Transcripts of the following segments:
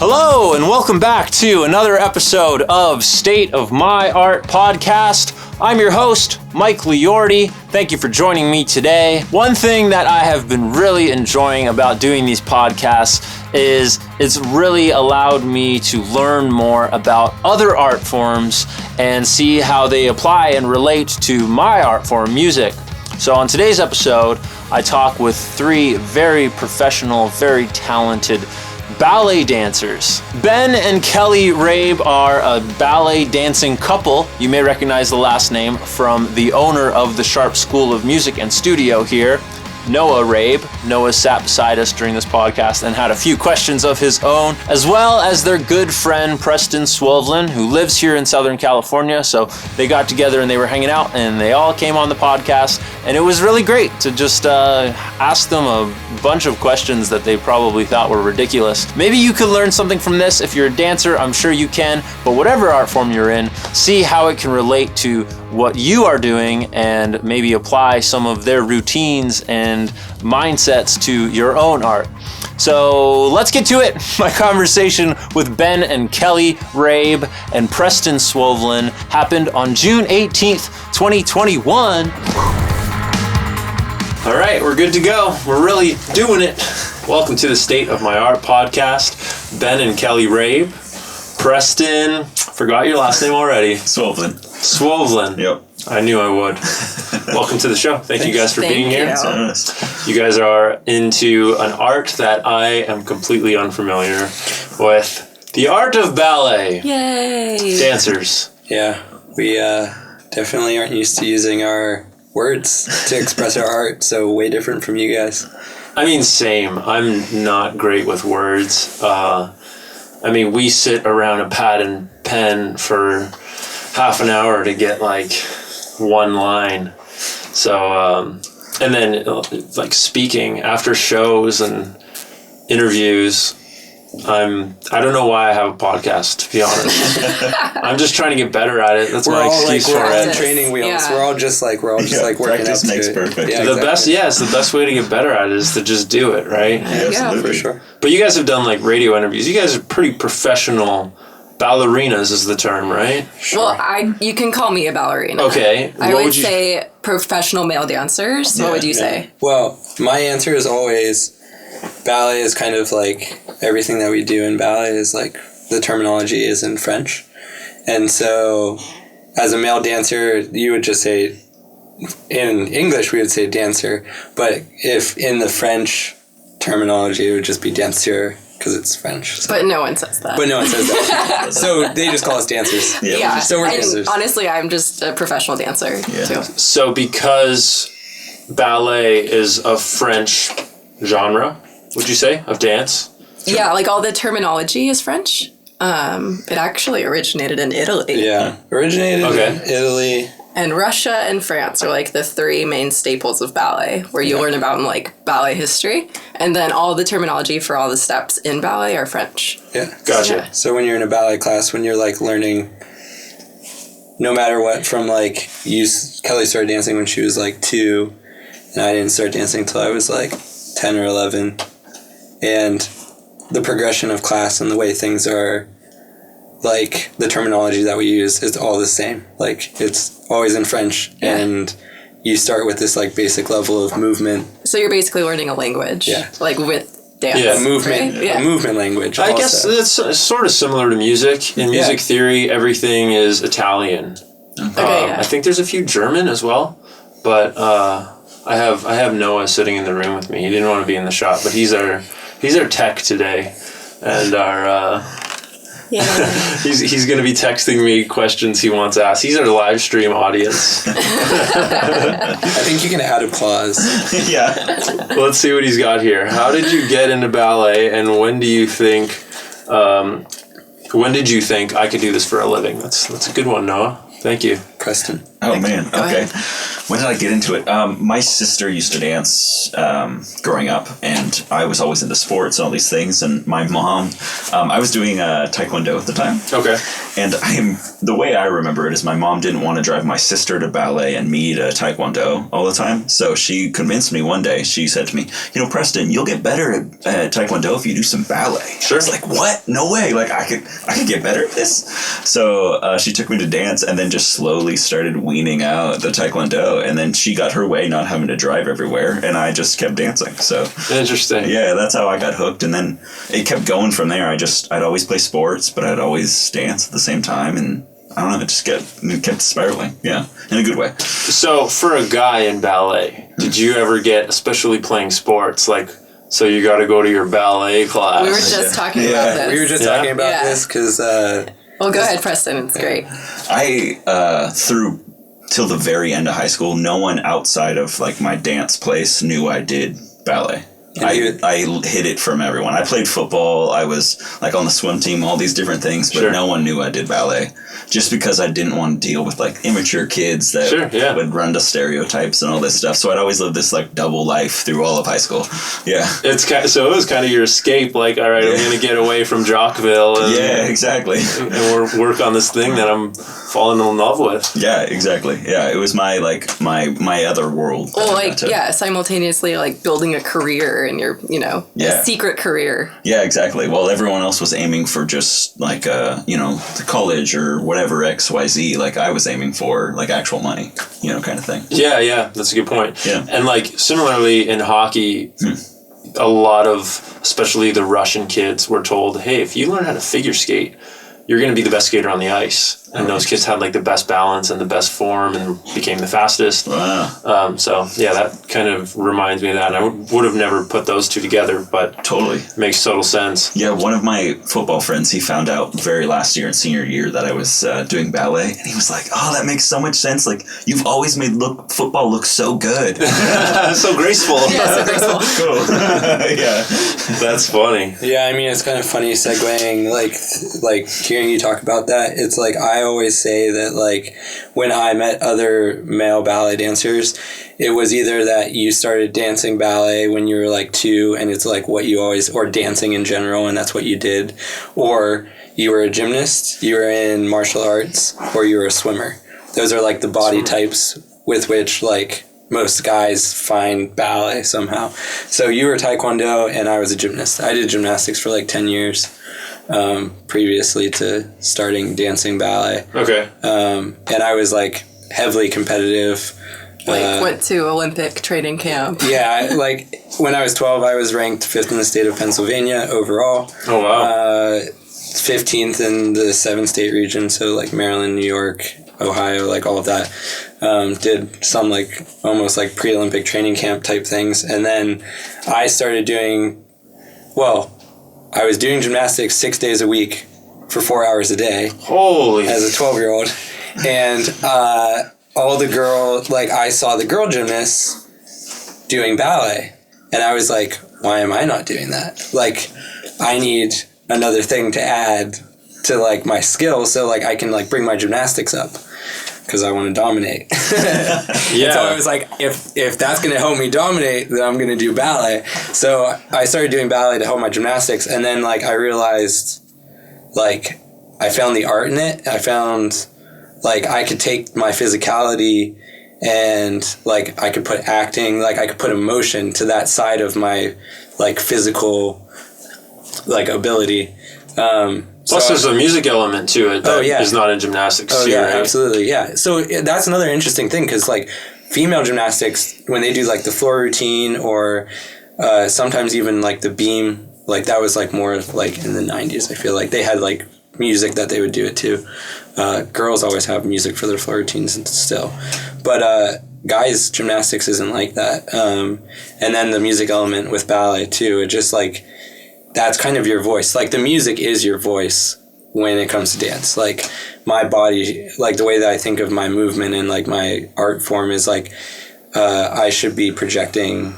Hello, and welcome back to another episode of State of My Art Podcast. I'm your host, Mike Liorti. Thank you for joining me today. One thing that I have been really enjoying about doing these podcasts is it's really allowed me to learn more about other art forms and see how they apply and relate to my art form, music. So on today's episode, I talk with three very professional, very talented ballet dancers. Ben and Kelly Rabe are a ballet dancing couple. You may recognize the last name from the owner of the Sharp School of Music and Studio here, Noah Rabe. Noah sat beside us during this podcast and had a few questions of his own, as well as their good friend Preston Swovelin, who lives here in Southern California. So they got together and they were hanging out and they all came on the podcast, and it was really great to just ask them a bunch of questions that they probably thought were ridiculous. Maybe you could learn something from this. If you're a dancer, I'm sure you can, but whatever art form you're in, see how it can relate to what you are doing and maybe apply some of their routines and mindsets to your own art. So let's get to it. My conversation with Ben and Kelly Rabe and Preston Swovelin happened on June 18th, 2021. All right, we're good to go. We're really doing it. Welcome to the State of My Art Podcast. Ben and Kelly Rabe. Preston, forgot your last name already. Swovelin. Swovelin. Yep. I knew I would. Welcome to the show. Thank you guys for being here. You. You guys are into an art that I am completely unfamiliar with. The art of ballet. Yay! Dancers. Yeah, we definitely aren't used to using our words to express our art, so way different from you guys. I mean, same. I'm not great with words. We sit around a pad and pen for half an hour to get like one line. So, and then like speaking after shows and interviews, I don't know why I have a podcast, to be honest. I'm just trying to get better at it. That's my excuse for it. On training wheels. Yeah. We're all just like working practice up makes to perfect. Yeah, It's the best way to get better at it is to just do it, right? Yeah, for sure. But you guys have done like radio interviews. You guys are pretty professional. Ballerinas is the term, right? Sure. Well, you can call me a ballerina. Okay. I would say professional male dancers. What would you say? Well, my answer is always ballet is kind of like everything that we do in ballet is like the terminology is in French. And so as a male dancer, you would just say, in English we would say dancer, but if in the French terminology it would just be danseur because it's French. So. But no one says that. So they just call us dancers. Yeah. So we're dancers. Honestly, I'm just a professional dancer too. So because ballet is a French genre, would you say, of dance? Yeah, like all the terminology is French. It actually originated in Italy. Yeah, originated in Italy. And Russia and France are like the three main staples of ballet, where you learn about in like ballet history. And then all the terminology for all the steps in ballet are French. Yeah. Gotcha. Yeah. So when you're in a ballet class, when you're like learning, no matter what, from like, Kelly started dancing when she was like 2, and I didn't start dancing until I was like 10 or 11. And the progression of class and the way things are, like the terminology that we use is all the same. Like it's always in French, and you start with this like basic level of movement. So you're basically learning a language, like with dance. Yeah, movement, right? a movement language. I guess it's sort of similar to music. In music theory, everything is Italian. I think there's a few German as well, but I have Noah sitting in the room with me. He didn't want to be in the shot, but he's our tech today, and our. He's going to be texting me questions he wants asked. He's our live stream audience. I think you can add a clause. Yeah. Let's see what he's got here. How did you get into ballet, and when did you think I could do this for a living? That's a good one, Noah. Thank you. Preston. Oh, man. Okay. ahead. When did I get into it? My sister used to dance growing up, and I was always into sports and all these things. And my mom, I was doing Taekwondo at the time. Okay. And the way I remember it is my mom didn't want to drive my sister to ballet and me to Taekwondo all the time. So she convinced me one day. She said to me, Preston, you'll get better at Taekwondo if you do some ballet. Sure. I was like, what? No way. Like, I could get better at this. So she took me to dance and then just slowly started weaning out the Taekwondo. And then she got her way not having to drive everywhere. And I just kept dancing. So Interesting. yeah, that's how I got hooked. And then it kept going from there. I'd always play sports, but I'd always dance at the same time. And I don't know, it kept spiraling. Yeah, in a good way. So for a guy in ballet, did you ever get, especially playing sports, like, so you got to go to your ballet class? We were just talking about this. We were just talking about this because... well, go ahead, Preston. It's great. I, through till the very end of high school, no one outside of like my dance place knew I did ballet. I hid it from everyone. I played football. I was like on the swim team, all these different things, but no one knew I did ballet. Just because I didn't want to deal with like immature kids that would run to stereotypes and all this stuff. So I'd always lived this like double life through all of high school. Yeah. So it was kind of your escape, like, all right, I'm going to get away from Jockville. And, exactly. And work on this thing that I'm falling in love with. Yeah, exactly. Yeah, it was my other world. Well, simultaneously like building a career in your, a secret career. Yeah, exactly. Well, everyone else was aiming for just like, the college or whatever XYZ. Like I was aiming for like actual money, kind of thing. Yeah, that's a good point. Yeah. And like similarly in hockey, a lot of, especially the Russian kids were told, hey, if you learn how to figure skate, you're going to be the best skater on the ice. And those kids had like the best balance and the best form and became the fastest. Wow. So yeah, that kind of reminds me of that. And I would have never put those two together, but totally makes total sense. Yeah, one of my football friends, he found out very last year in senior year that I was doing ballet, and he was like, "Oh, that makes so much sense. Like you've always made football look so good, so graceful." Yeah, so graceful. Cool. Yeah, that's funny. Yeah, I mean it's kind of funny segueing like hearing you talk about that. It's like I always say that like when I met other male ballet dancers, it was either that you started dancing ballet when you were like 2 and it's like what you always, or dancing in general and that's what you did, or you were a gymnast, you were in martial arts, or you were a swimmer. Those are like the body types with which like most guys find ballet somehow. So you were Taekwondo and I was a gymnast. I did gymnastics for like 10 years. Previously to starting dancing ballet. Okay. And I was like heavily competitive. Went to Olympic training camp. Yeah, like when I was 12, I was ranked 5th in the state of Pennsylvania overall. Oh, wow. 15th in the 7-state region, so like Maryland, New York, Ohio, like all of that. Did some like almost like pre-Olympic training camp type things. And then I started I was doing gymnastics 6 days a week for 4 hours a day. Holy. As a 12-year-old. And I saw the girl gymnasts doing ballet. And I was like, why am I not doing that? Like, I need another thing to add to like my skill so like I can like bring my gymnastics up. Because I want to dominate. Yeah. And so I was like, if that's going to help me dominate, then I'm going to do ballet. So I started doing ballet to help my gymnastics. And then like I realized like I found the art in it. I found like I could take my physicality and like I could put acting, like I could put emotion to that side of my like physical like ability. Plus, there's a music element to it that is not in gymnastics. Oh, too, yeah, right? absolutely, yeah. So that's another interesting thing because, like, female gymnastics, when they do, like, the floor routine or sometimes even, like, the beam, like, that was, like, more, like, in the 90s, I feel like. They had, like, music that they would do it to. Girls always have music for their floor routines still. But guys' gymnastics isn't like that. And then the music element with ballet, too, it just, like... That's kind of your voice. Like, the music is your voice when it comes to dance. Like, my body, like, the way that I think of my movement and, like, my art form is, like, I should be projecting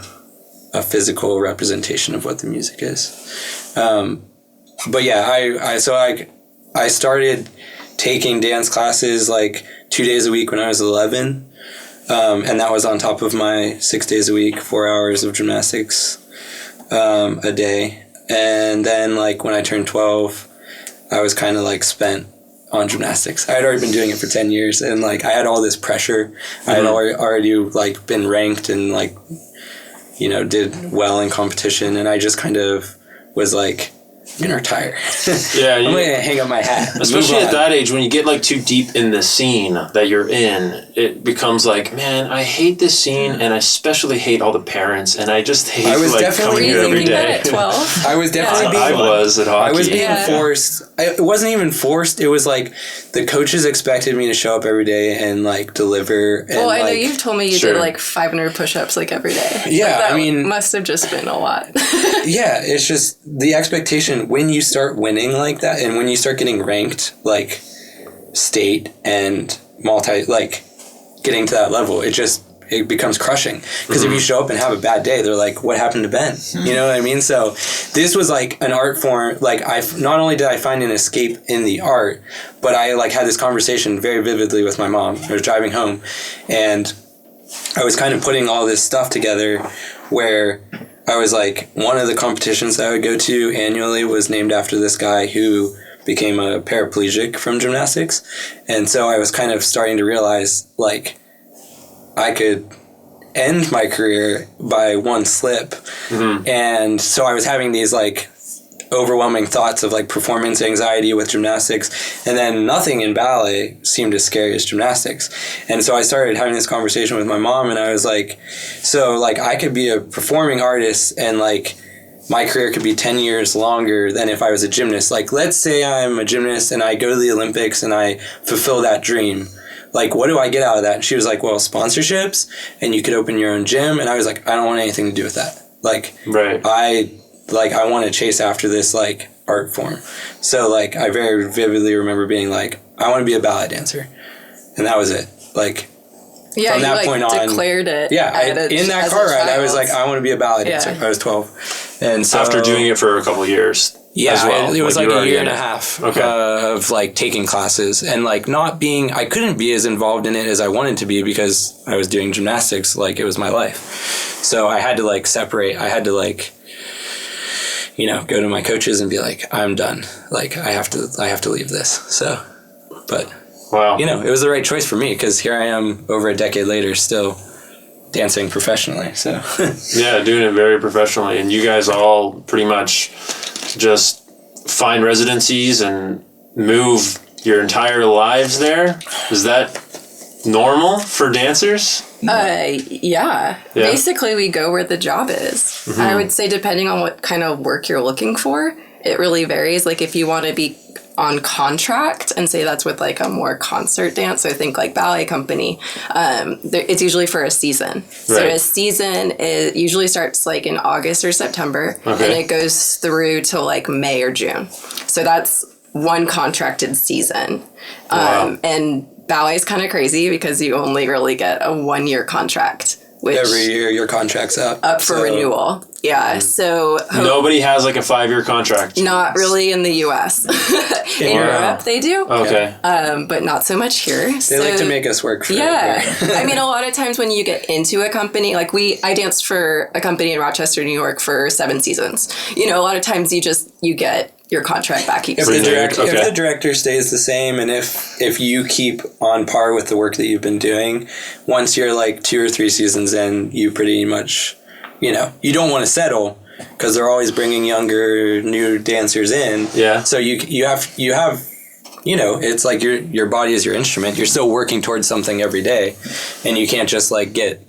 a physical representation of what the music is. But, yeah, I started taking dance classes, like, 2 days a week when I was 11. And that was on top of my 6 days a week, 4 hours of gymnastics a day. And then, like, when I turned 12, I was kind of, like, spent on gymnastics. I had already been doing it for 10 years, and, like, I had all this pressure. Mm-hmm. I had already, like, been ranked and, like, you know, did well in competition, and I just kind of was like, I'm gonna retire. Yeah, I'm gonna hang up my hat. Especially at that age, when you get like too deep in the scene that you're in, it becomes like, man, I hate this scene, and I especially hate all the parents, and I just hate coming here every day. At 12. I was definitely I was at hockey. I was being forced. It wasn't even forced. It was like the coaches expected me to show up every day and like deliver. And, well, I know you've told me you did like 500 push-ups like every day. Yeah, like, that I mean, must have just been a lot. Yeah, it's just the expectation when you start winning like that, and when you start getting ranked like state and getting to that level, it becomes crushing, because if you show up and have a bad day, they're like, what happened to Ben? You know what I mean? So this was like an art form. Like, not only did I find an escape in the art, but I like had this conversation very vividly with my mom. I was driving home, and I was kind of putting all this stuff together where I was like, one of the competitions that I would go to annually was named after this guy who became a paraplegic from gymnastics. And so I was kind of starting to realize, like, I could end my career by one slip. Mm-hmm. And so I was having these, like, overwhelming thoughts of, like, performance anxiety with gymnastics, and then nothing in ballet seemed as scary as gymnastics. And so I started having this conversation with my mom, and I was like, so, like, I could be a performing artist, and, like, my career could be 10 years longer than if I was a gymnast. Like, let's say I'm a gymnast and I go to the Olympics and I fulfill that dream. Like, what do I get out of that? And she was like, well, sponsorships, and you could open your own gym. And I was like, I don't want anything to do with that. Like, right. I want to chase after this, like, art form. So, like, I very vividly remember being like, I want to be a ballet dancer. And that was it. Like, yeah, from that you, point like, on. Declared it. Yeah, in that car ride, I was like, I want to be a ballet dancer. I was 12. And so, after doing it for a couple of years. Yeah, as well. It was like a year and a half of, like, taking classes. And, like, I couldn't be as involved in it as I wanted to be because I was doing gymnastics. Like, it was my life. So I had to, like, separate. I had to, like, you know, go to my coaches and be like, I'm done. Like, I have to leave this. So, but, wow. You know, it was the right choice for me, because here I am over a decade later still dancing professionally. So, yeah, doing it very professionally. And you guys all pretty much just find residencies and move your entire lives there. Is that normal for dancers? Yeah. Basically, we go where the job is. Mm-hmm. I would say, depending on what kind of work you're looking for, it really varies. Like, if you want to be on contract and say that's with, like, a more concert dance, so I think, like, ballet company, it's usually for a season. Right. So a season usually starts, like, in August or September, and it goes through till, like, May or June. So that's one contracted season. Wow. And ballet is kind of crazy because you only really get a 1-year contract. Which every year your contract's up for renewal. Yeah. So nobody has like a 5-year contract. Not really in the US. In Europe they do. Okay. But not so much here. They like to make us work for it. I mean, a lot of times when you get into a company, like I danced for a company in Rochester, New York for 7 seasons. You know, a lot of times you get your contract back. If the director stays the same, and if you keep on par with the work that you've been doing, once you're like 2 or 3 seasons in, you pretty much, you know, you don't want to settle because they're always bringing younger, new dancers in. Yeah. So you have, you know, it's like your body is your instrument. You're still working towards something every day, and you can't just like get,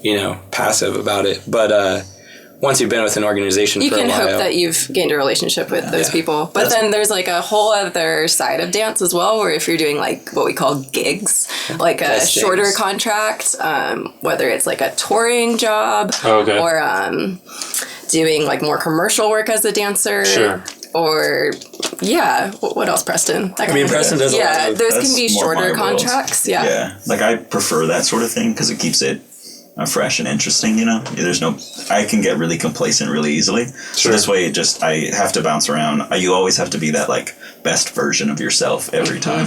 you know, passive about it. But once you've been with an organization for a while, you can hope that you've gained a relationship with those people. But then there's like a whole other side of dance as well, where if you're doing like what we call gigs, like a shorter contract, whether it's like a touring job or doing like more commercial work as a dancer. Sure. Or, what else, Preston? Preston does a lot of... those can be shorter contracts. Yeah. Like, I prefer that sort of thing because it keeps it fresh and interesting, I can get really complacent really easily. So this way I have to bounce around. You always have to be that like best version of yourself every time,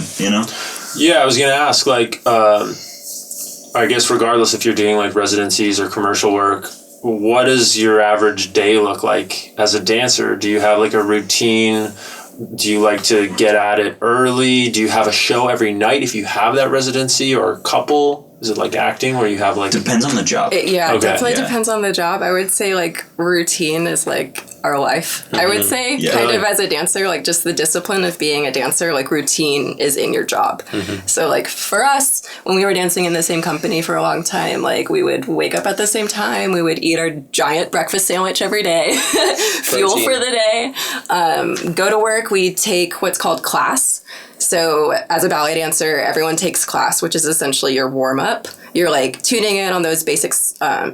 Yeah, I was going to ask, like, I guess regardless if you're doing like residencies or commercial work, what does your average day look like as a dancer? Do you have like a routine? Do you like to get at it early? Do you have a show every night if you have that residency, or a couple? Is it like acting where you have like... Depends on the job. It definitely depends on the job. I would say like routine is like our life. I would say kind of as a dancer, like just the discipline of being a dancer, like routine is in your job. So like for us, when we were dancing in the same company for a long time, like we would wake up at the same time. We would eat our giant breakfast sandwich every day, fuel for the day, go to work. We take what's called class. So as a ballet dancer, everyone takes class, which is essentially your warm-up. You're like tuning in on those basic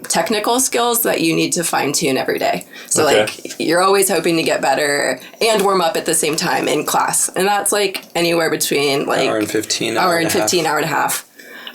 technical skills that you need to fine-tune every day. So like you're always hoping to get better and warm up at the same time in class. And that's like anywhere between like hour and 15, hour and a half.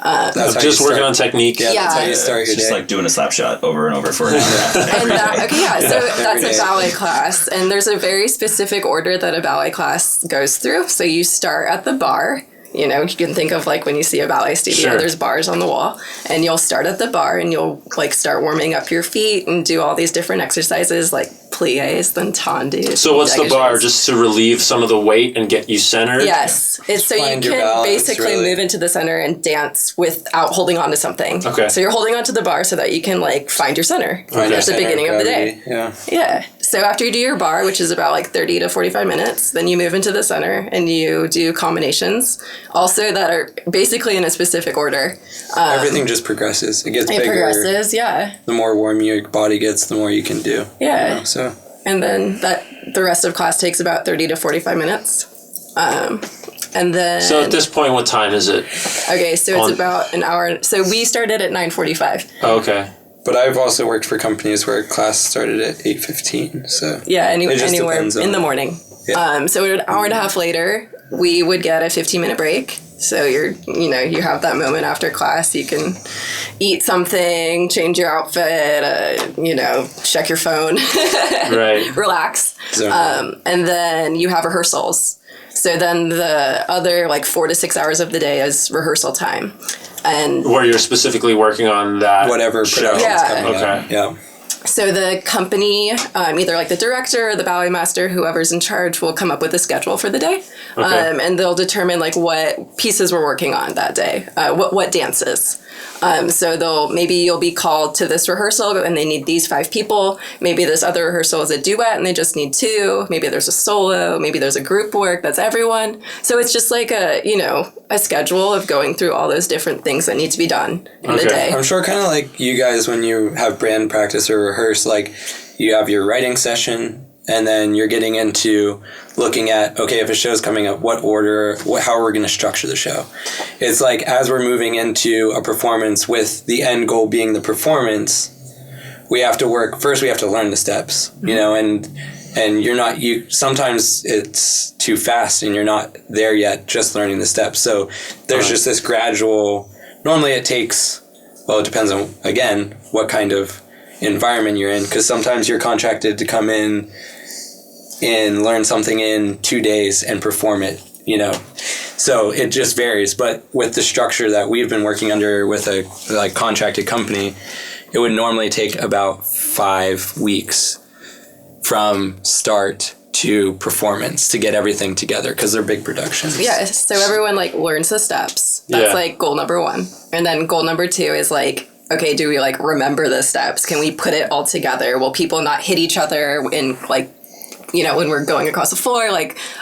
That's just working on technique. Yeah, that's how you start your It's just day. like doing a slap shot over and over for an hour. So that's a ballet class. And there's a very specific order that a ballet class goes through. So you start at the bar. You can think of like when you see a ballet studio, there's bars on the wall, and you'll start at the bar and you'll like start warming up your feet and do all these different exercises like plies, then tendus. So what's the bar? Just to relieve some of the weight and get you centered? Yes. It's so you can basically move into the center and dance without holding on to something. Okay. So you're holding on to the bar so that you can like find your center at the beginning of the day. Yeah. Yeah. So after you do your bar, which is about like 30 to 45 minutes, then you move into the center and you do combinations also that are basically in a specific order. Everything just progresses. It gets bigger. It progresses, yeah. The more warm your body gets, the more you can do. Yeah. So. And then the rest of class takes about 30 to 45 minutes. And then... So at this point, what time is it? Okay, so it's about an hour. So we started at 9:45. Oh, okay. But I've also worked for companies where class started at 8:15. So yeah, anywhere in the morning. Yeah. So an hour and a half later, we would get a 15-minute break. So you have that moment after class. You can eat something, change your outfit, check your phone, right? Relax. And then you have rehearsals. So then the other 4 to 6 hours of the day is rehearsal time. And where you're specifically working on that whatever production's coming up. Yeah. So the company, either like the director or the ballet master, whoever's in charge, will come up with a schedule for the day. Okay. And they'll determine what pieces we're working on that day, what dances. So maybe you'll be called to this rehearsal and they need these 5 people. Maybe this other rehearsal is a duet and they just need 2. Maybe there's a solo. Maybe there's a group work that's everyone. So it's just like a schedule of going through all those different things that need to be done in the day. I'm sure kind of like you guys when you have brand practice or rehearse, you have your writing session and then you're getting into looking at, okay, if a show's coming up, what order, how are we going to structure the show? It's like as we're moving into a performance with the end goal being the performance, we have to learn the steps, and sometimes it's too fast and you're not there yet, just learning the steps. So there's just this gradual, normally it takes, it depends on, again, what kind of environment you're in, because sometimes you're contracted to come in and learn something in 2 days and perform it, so it just varies. But with the structure that we've been working under with a contracted company, it would normally take about 5 weeks from start to performance to get everything together because they're big productions. Yeah, so everyone learns the steps. That's goal number 1. And then goal number 2 is okay, do we remember the steps? Can we put it all together? Will people not hit each other in when we're going across the floor?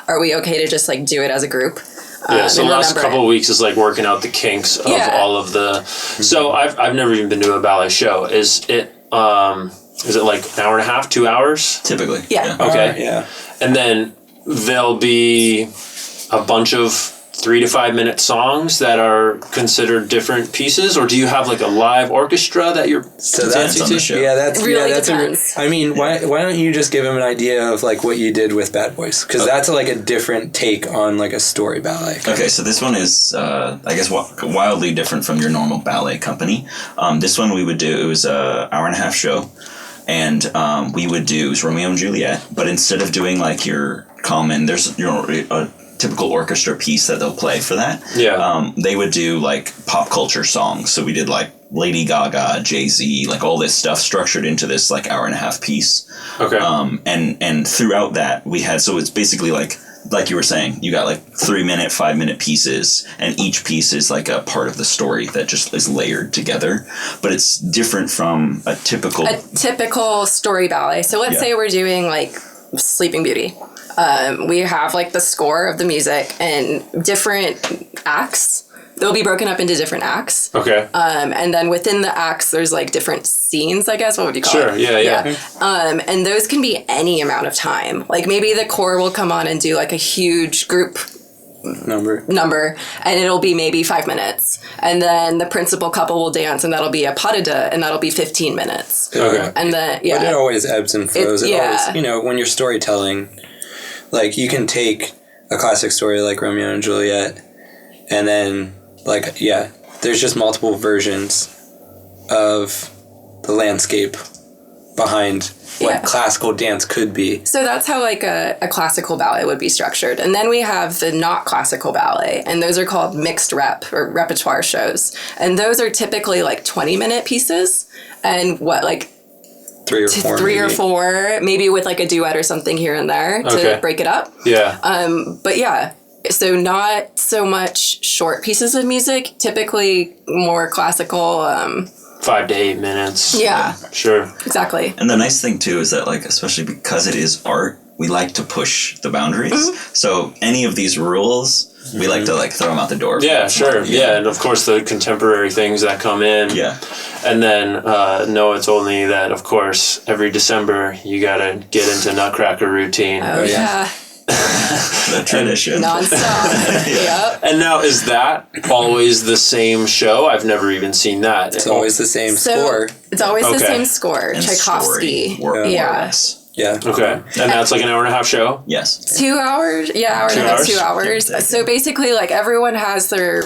Are we okay to just do it as a group? So the last couple of weeks is working out the kinks of all of the. So I've never even been to a ballet show. Is it an hour and a half, 2 hours? Typically. Yeah. Okay. Yeah. And then there'll be a bunch of 3 to 5 minute songs that are considered different pieces, or do you have like a live orchestra that you're dancing to? Show. Yeah, that's really depends. I mean, why don't you just give him an idea of like what you did with Bad Boys? Because that's like a different take on like a story ballet. Okay, so this one is, I guess, wildly different from your normal ballet company. This one we would do, it was an hour and a half show, and we would do, it was Romeo and Juliet, but instead of doing like your common, there's a typical orchestra piece that they'll play for that. Yeah. They would do like pop culture songs. So we did like Lady Gaga, Jay-Z, like all this stuff structured into this like hour and a half piece. Okay. And throughout that we had, so it's basically like you were saying, you got like 3 minute, 5 minute pieces, and each piece is like a part of the story that just is layered together. But it's different from a typical story ballet. So let's say we're doing like Sleeping Beauty. We have like the score of the music and different acts. They'll be broken up into different acts. Okay. And then within the acts, there's like different scenes, I guess. What would you call it? Sure, yeah. And those can be any amount of time. Like maybe the corps will come on and do like a huge group number, and it'll be maybe 5 minutes. And then the principal couple will dance, and that'll be a pas de deux, and that'll be 15 minutes. Okay. And then, But it always ebbs and flows. It always, when you're storytelling, like you can take a classic story like Romeo and Juliet, and then there's just multiple versions of the landscape behind what classical dance could be. So that's how like a classical ballet would be structured. And then we have the not classical ballet, and those are called mixed rep or repertoire shows. And those are typically like 20-minute pieces, and three or four, maybe with like a duet or something here and there to break it up. Yeah. But yeah, so not so much short pieces of music, typically more classical. 5 to 8 minutes. Yeah. Sure. Exactly. And the nice thing too is that like, especially because it is art, we like to push the boundaries. Mm-hmm. So any of these rules, we like to like throw them out the door. Yeah, sure. Yeah, and of course the contemporary things that come in. Yeah. And then no, it's only that, of course, every December you gotta get into Nutcracker routine. Oh yeah. The tradition. Non-stop. Yep. And now, is that always the same show? I've never even seen that. It's always the same score. It's always the same score. And Tchaikovsky. Story, yeah. Yeah. Okay. And that's like an hour and a half show? Yes. 2 hours. Yeah, hour and a half, 2 hours. So basically, like, everyone has their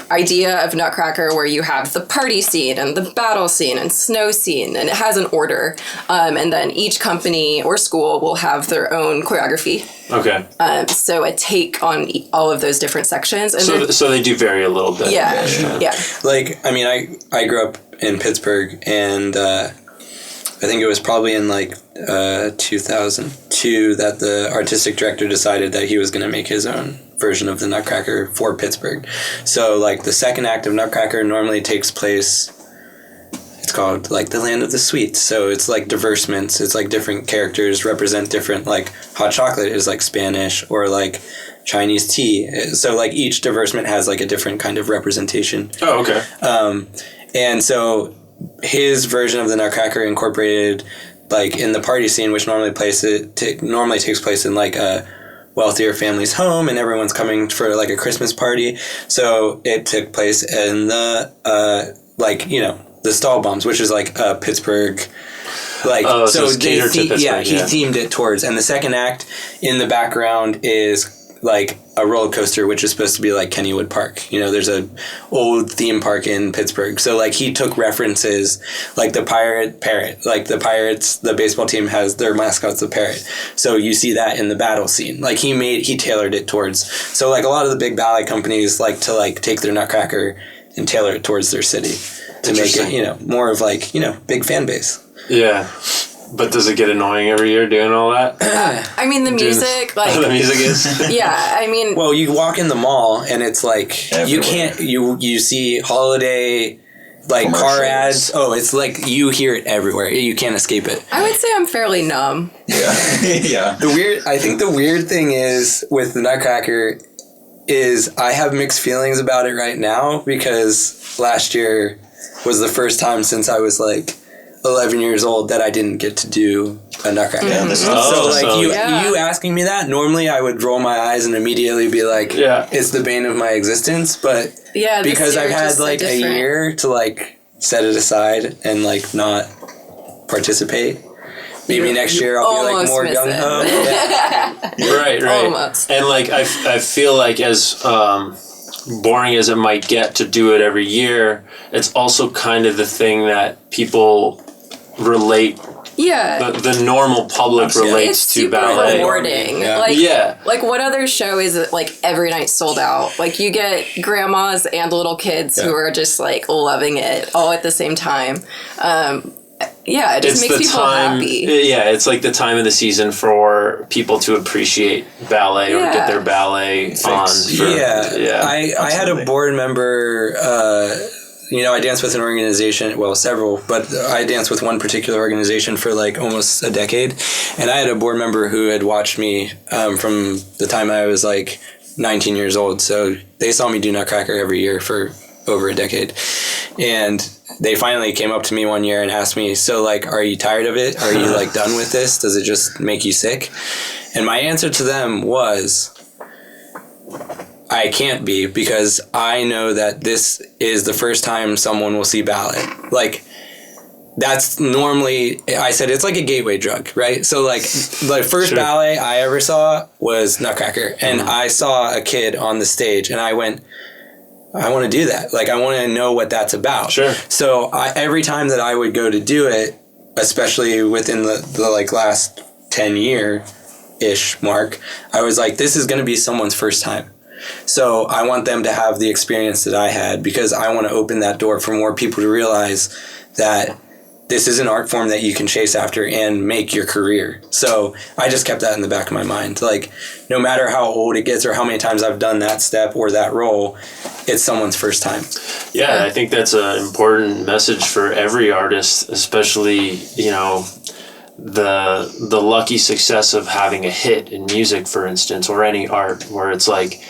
idea of Nutcracker where you have the party scene and the battle scene and snow scene, and it has an order. And then each company or school will have their own choreography. Okay. So a take on all of those different sections. And so they do vary a little bit. Yeah. Like, I mean, I grew up in Pittsburgh, and I think it was probably in like 2002 that the artistic director decided that he was going to make his own version of the Nutcracker for Pittsburgh. So like the second act of Nutcracker normally takes place, it's called like the Land of the Sweets. So it's like diversements. It's like different characters represent different, like hot chocolate is like Spanish or like Chinese tea. So like each diversement has like a different kind of representation. Oh, okay. And so his version of the Nutcracker incorporated like in the party scene, which normally takes place in like a wealthier family's home, and everyone's coming for like a Christmas party. So it took place in the the Stahlbaums, which is like Pittsburgh. Like so it's catered to Pittsburgh. He themed it towards. And the second act in the background is like a roller coaster, which is supposed to be like Kennywood Park. You know, there's a old theme park in Pittsburgh. So like he took references like the parrot, like the Pirates, the baseball team has their mascot's the parrot. So you see that in the battle scene. Like he tailored it towards. So like a lot of the big ballet companies like to like take their Nutcracker and tailor it towards their city to make it, more of like, big fan base. Yeah. But does it get annoying every year doing all that? I mean, the music, like... the music is? Yeah, I mean... Well, you walk in the mall, and it's like, everywhere. You see holiday, like, car ads. Oh, it's like, you hear it everywhere. You can't escape it. I would say I'm fairly numb. Yeah. Yeah. I think the weird thing is, with the Nutcracker, is I have mixed feelings about it right now, because last year was the first time since I was, like... 11 years old that I didn't get to do a Nutcracker. Yeah, this is you asking me that, normally I would roll my eyes and immediately be like, it's the bane of my existence. But because I've had like a year to like set it aside and like not participate, maybe next year I'll be like more gung-ho. Right. Almost. And like I feel like as boring as it might get to do it every year, it's also kind of the thing that people relate. Yeah. The normal public relates to ballet. It's rewarding. Like what other show is it like every night sold out? Like you get grandmas and little kids who are just like loving it all at the same time. It just makes people happy. Yeah, it's like the time of the season for people to appreciate ballet or get their ballet on. I had a board member. I danced with an organization, well, several, but I danced with one particular organization for like almost a decade. And I had a board member who had watched me from the time I was like 19 years old. So they saw me do Nutcracker every year for over a decade. And they finally came up to me one year and asked me, so like, are you tired of it? Are you like done with this? Does it just make you sick? And my answer to them was, I can't be, because I know that this is the first time someone will see ballet. Like, that's normally, I said, it's like a gateway drug, right? So like the first ballet I ever saw was Nutcracker. And I saw a kid on the stage and I went, I want to do that. Like, I want to know what that's about. Sure. So every time that I would go to do it, especially within the like last 10-year-ish mark, I was like, this is going to be someone's first time. So I want them to have the experience that I had, because I want to open that door for more people to realize that this is an art form that you can chase after and make your career. So I just kept that in the back of my mind. Like, no matter how old it gets or how many times I've done that step or that role, it's someone's first time. Yeah, I think that's an important message for every artist, especially, the lucky success of having a hit in music, for instance, or any art, where it's like,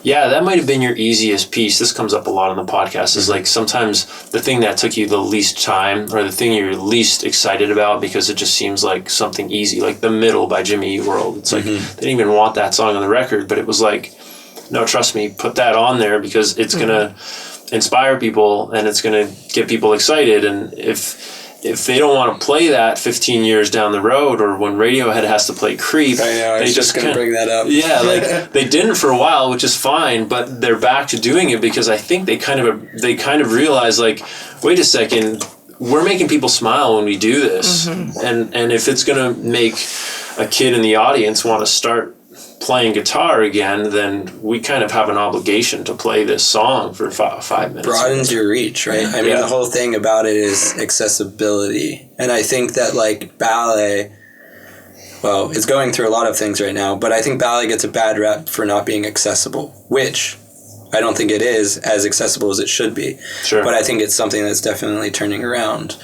yeah, that might have been your easiest piece. This comes up a lot on the podcast. Is like sometimes the thing that took you the least time, or the thing you're least excited about because it just seems like something easy, like The Middle by Jimmy Eat World. It's like they didn't even want that song on the record, but it was like, no, trust me, put that on there because it's gonna inspire people and it's gonna get people excited. And if they don't want to play that 15 years down the road, or when Radiohead has to play Creep, I know, I was just going to bring that up. Yeah, like they didn't for a while, which is fine, but they're back to doing it because I think they kind of realize, like, wait a second, we're making people smile when we do this, and if it's going to make a kid in the audience want to start playing guitar again, then we kind of have an obligation to play this song for 5 minutes. Broadens your reach, right? I mean, the whole thing about it is accessibility. And I think that, like, ballet, well, it's going through a lot of things right now, but I think ballet gets a bad rep for not being accessible, which I don't think it is as accessible as it should be. Sure. But I think it's something that's definitely turning around.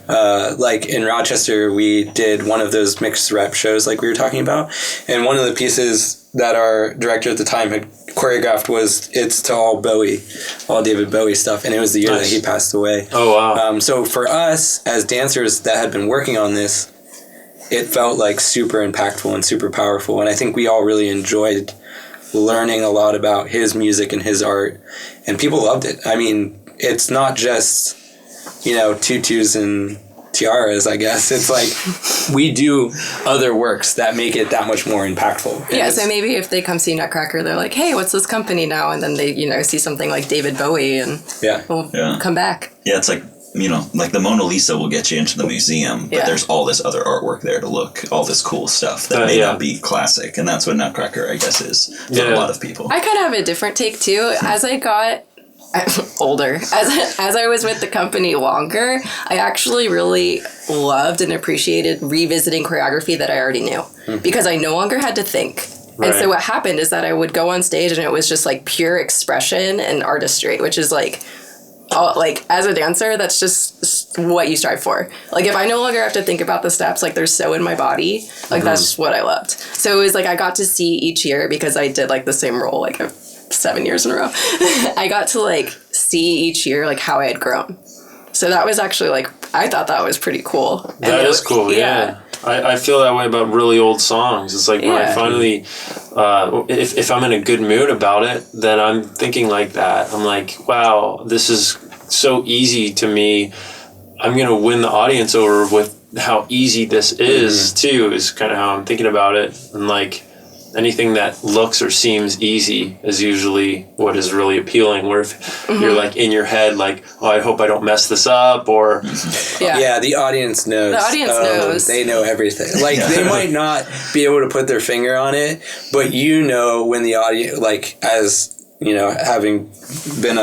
Like in Rochester, we did one of those mixed rep shows like we were talking about. And one of the pieces that our director at the time had choreographed was It's to all Bowie, all David Bowie stuff. And it was the year that he passed away. Oh, wow. So for us as dancers that had been working on this, it felt like super impactful and super powerful. And I think we all really enjoyed learning a lot about his music and his art, and people loved it. I mean, it's not just, tutus and tiaras, I guess. It's like we do other works that make it that much more impactful. Yeah, so maybe if they come see Nutcracker, they're like, hey, what's this company now? And then they, see something like David Bowie and we'll come back. Yeah, it's like, like the Mona Lisa will get you into the museum, but there's all this other artwork there to look, all this cool stuff that may not be classic. And that's what Nutcracker, I guess, is for a lot of people. I kind of have a different take, too. As I got older, as I was with the company longer, I actually really loved and appreciated revisiting choreography that I already knew because I no longer had to think. Right. And so what happened is that I would go on stage and it was just like pure expression and artistry, which is like, as a dancer, that's just what you strive for. Like, if I no longer have to think about the steps, like, they're so in my body, like, that's just what I loved. So it was, like, I got to see each year, because I did, like, the same role, like, 7 years in a row. I got to, like, see each year, like, how I had grown. So that was actually, like, I thought that was pretty cool. That is cool, yeah. I feel that way about really old songs. It's like when I finally, if I'm in a good mood about it, then I'm thinking like that. I'm like, wow, this is so easy to me. I'm going to win the audience over with how easy this is, too, is kind of how I'm thinking about it. And like, anything that looks or seems easy is usually what is really appealing. Where if you're like in your head, like, oh, I hope I don't mess this up, or the audience knows. The audience knows. They know everything. Like they might not be able to put their finger on it, but you know when the audience, like as you know, having been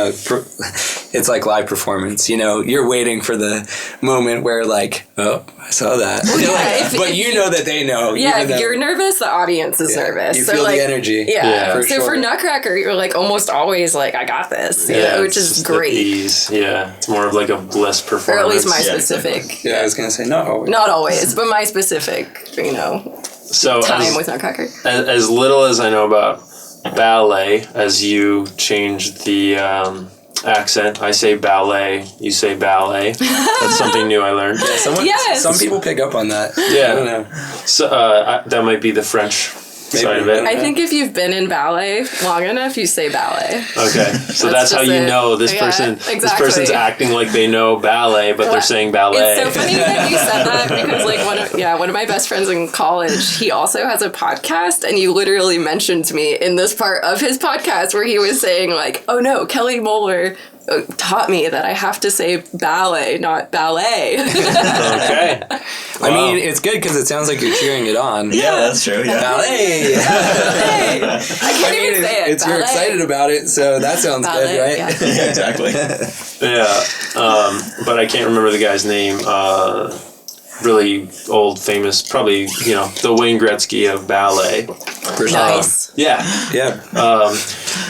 it's like live performance. You know, you're waiting for the moment where like, oh, I saw that. Well, yeah, but you know that they know. Yeah, if you're nervous, the audience is nervous. You so feel like, the energy. Yeah. For so sure. for Nutcracker, you're like almost always like, I got this, you know, which is great. Ease. Yeah, it's more of like a bliss performance. Or at least my specific. Yeah, I was gonna say not always. Not always, but my specific, you know, time with Nutcracker. As little as I know about ballet, as you changed the accent, I say ballet, you say ballet. That's something new I learned. Yeah, some people pick up on that. Yeah. I don't know. So that might be the French side of it. I think if you've been in ballet long enough, you say ballet. Okay, so that's how you know this person. This person's acting like they know ballet, but they're saying ballet. It's so funny that you said that because, like, one of my best friends in college, he also has a podcast, and you literally mentioned me in this part of his podcast where he was saying, like, "Oh no, Kelly Moeller taught me that I have to say ballet, not ballet." Okay. I mean, it's good because it sounds like you're cheering it on. Yeah, that's true. Yeah. Ballet. I can't even say it. You're excited about it, so that sounds good, right? Yeah. Yeah, exactly. But I can't remember the guy's name. Really old, famous, probably, you know, the Wayne Gretzky of ballet. Nice. Yeah.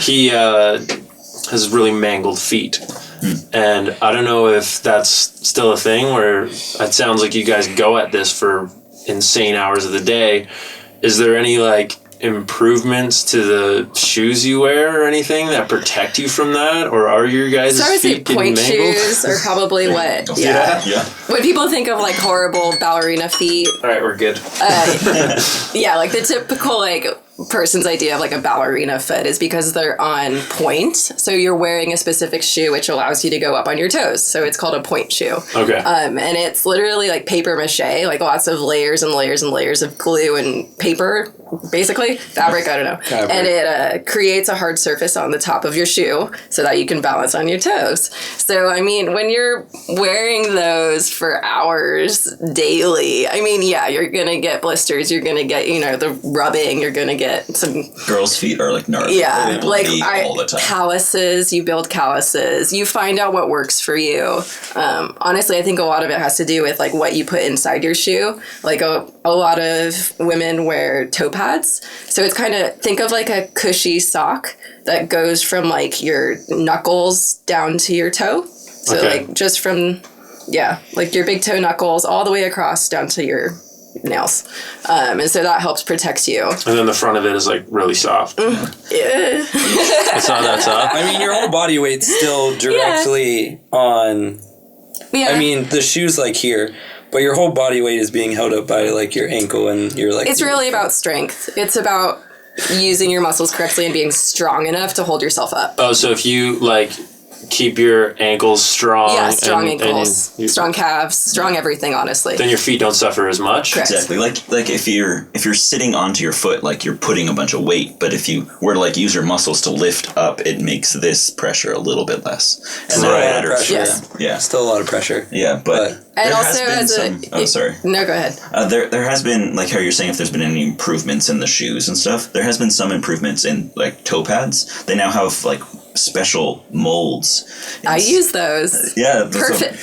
He has really mangled feet. And I don't know if that's still a thing where it sounds like you guys go at this for insane hours of the day. Is there any like improvements to the shoes you wear or anything that protect you from that? Or are your guys' So I would say feet getting point mangled? shoes are probably what, Yeah. When people think of like horrible ballerina feet, All right, we're good. like the typical like person's idea of like a ballerina foot is because they're on point. So you're wearing a specific shoe which allows you to go up on your toes. So it's called a point shoe. Okay. And it's literally like paper mache, like lots of layers and layers and layers of glue and paper, basically fabric. I don't know. And it creates a hard surface on the top of your shoe so that you can balance on your toes. So I mean, when you're wearing those for hours daily, I mean, yeah, you're gonna get blisters. You're gonna get, you know, the rubbing. You're gonna get some Girls' feet are like gnarly. Yeah, like all the time. calluses. You build calluses. You find out what works for you. Honestly, I think a lot of it has to do with like what you put inside your shoe. Like a lot of women wear toe pads, so it's kind of, think of like a cushy sock that goes from like your knuckles down to your toe. So like just from like your big toe knuckles all the way across down to your nails, and so that helps protect you. And then the front of it is like really soft. It's not that soft. I mean, your whole body weight's still directly on. I mean, the shoe's like here, but your whole body weight is being held up by like your ankle and your like. It's really about strength. It's about using your muscles correctly and being strong enough to hold yourself up. Oh, so if you like keep your ankles strong. Yeah, strong ankles, and strong calves, strong everything, honestly. Then your feet don't suffer as much. Correct. Exactly. Like if you're sitting onto your foot, like you're putting a bunch of weight, but if you were to like use your muscles to lift up, it makes this pressure a little bit less. And Still a lot of matters. pressure. Yes. Yeah. Still a lot of pressure. Yeah, but And there also has been sorry. No, go ahead. There has been, like how you're saying, if there's been any improvements in the shoes and stuff, there has been some improvements in like toe pads. They now have like special molds. I use those. Yeah. Perfect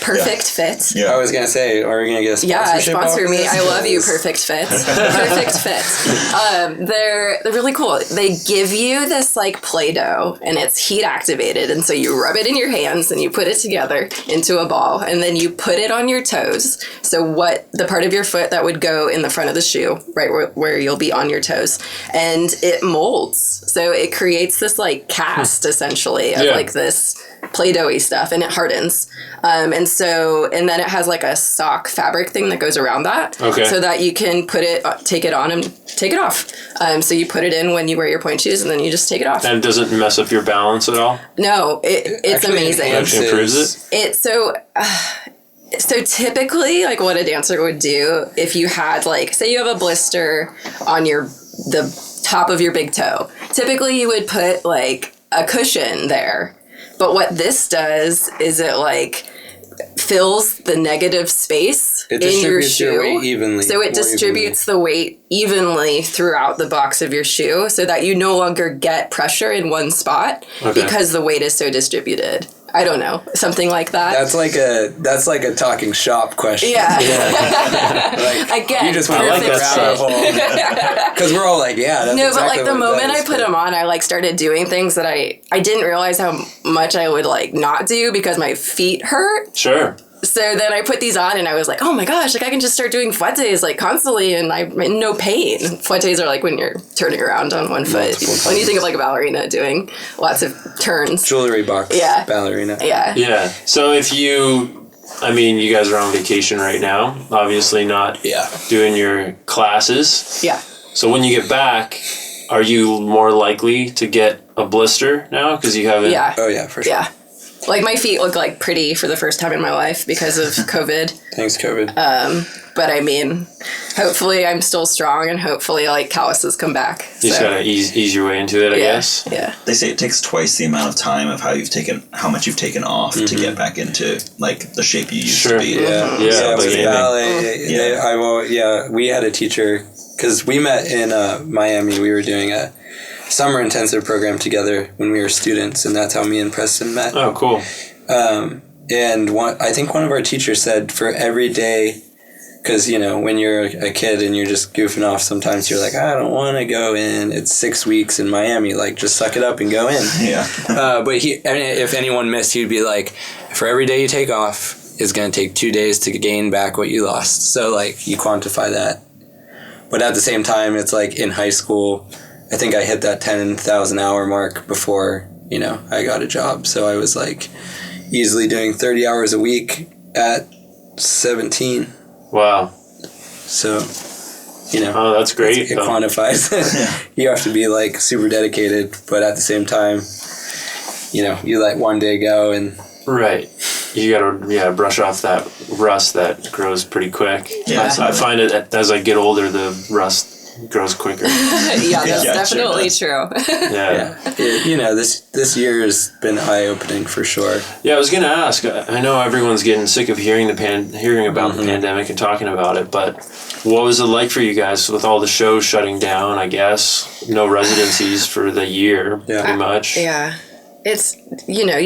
fit. Yeah. I was going to say, are we going to get a sponsorship? Yeah, sponsor off me. this? I love you, Perfect Fit. Perfect Fit. They're really cool. They give you this like Play-Doh, and it's heat activated, and so you rub it in your hands and you put it together into a ball, and then you put it on your toes. So the part of your foot that would go in the front of the shoe, right where you'll be on your toes, and it molds. So it creates this like cast essentially of like this Play-Doh-y stuff, and it hardens. And then it has like a sock fabric thing that goes around that. Okay. So that you can take it on and take it off. So you put it in when you wear your pointe shoes, and then you just take it off. And it doesn't mess up your balance at all? No, it's amazing. It actually improves it? So typically, like what a dancer would do if you had, like, say you have a blister on the top of your big toe. Typically, you would put like a cushion there. But what this does is it like fills the negative space in your shoe. Your weight evenly. So it distributes the weight evenly throughout the box of your shoe so that you no longer get pressure in one spot because the weight is so distributed. I don't know, something like that. That's like a talking shop question. Yeah. Like, again, you just went like a rabbit hole. Because we're all like, yeah. That's no, exactly but like the moment I put them on, I like started doing things that I didn't realize how much I would like not do because my feet hurt. Sure. So then I put these on and I was like, oh my gosh, like I can just start doing fouettes like constantly and I'm in no pain. Fouettes are like when you're turning around on one foot. When you think of like a ballerina doing lots of turns. Jewelry box. Yeah. Ballerina. Yeah. Yeah. So if you guys are on vacation right now, obviously not doing your classes. Yeah. So when you get back, are you more likely to get a blister now? Because you haven't... Yeah. Oh yeah, for sure. Yeah. Like my feet look like pretty for the first time in my life because of COVID. Thanks, COVID. But I mean, hopefully I'm still strong and hopefully like calluses come back. You just gotta ease your way into it, I guess. Yeah. They say it takes twice the amount of time of how much you've taken off to get back into like the shape you used to be. Yeah. Yeah. With ballet, we had a teacher because we met in Miami. We were doing a summer intensive program together when we were students, and that's how me and Preston met. Oh, cool. And I think one of our teachers said for every day, because, you know, when you're a kid and you're just goofing off, sometimes you're like, I don't want to go in. It's 6 weeks in Miami. Like, just suck it up and go in. Yeah. But if anyone missed, he'd be like, for every day you take off, it's going to take 2 days to gain back what you lost. So, like, you quantify that. But at the same time, it's like in high school, I think I hit that 10,000 hour mark before, you know, I got a job. So I was like easily doing 30 hours a week at 17. Wow. So, you know. Oh, that's great. It quantifies. You have to be like super dedicated, but at the same time, you know, you let one day go and. Right. You gotta brush off that rust that grows pretty quick. Yeah. I find it as I get older, the rust grows quicker. Yeah, that's definitely true. Yeah. You know, this year has been eye-opening for sure. Yeah, I was gonna ask. I know everyone's getting sick of hearing about the pandemic and talking about it, but what was it like for you guys with all the shows shutting down? I guess no residencies for the year, pretty much. Yeah. It's, you know,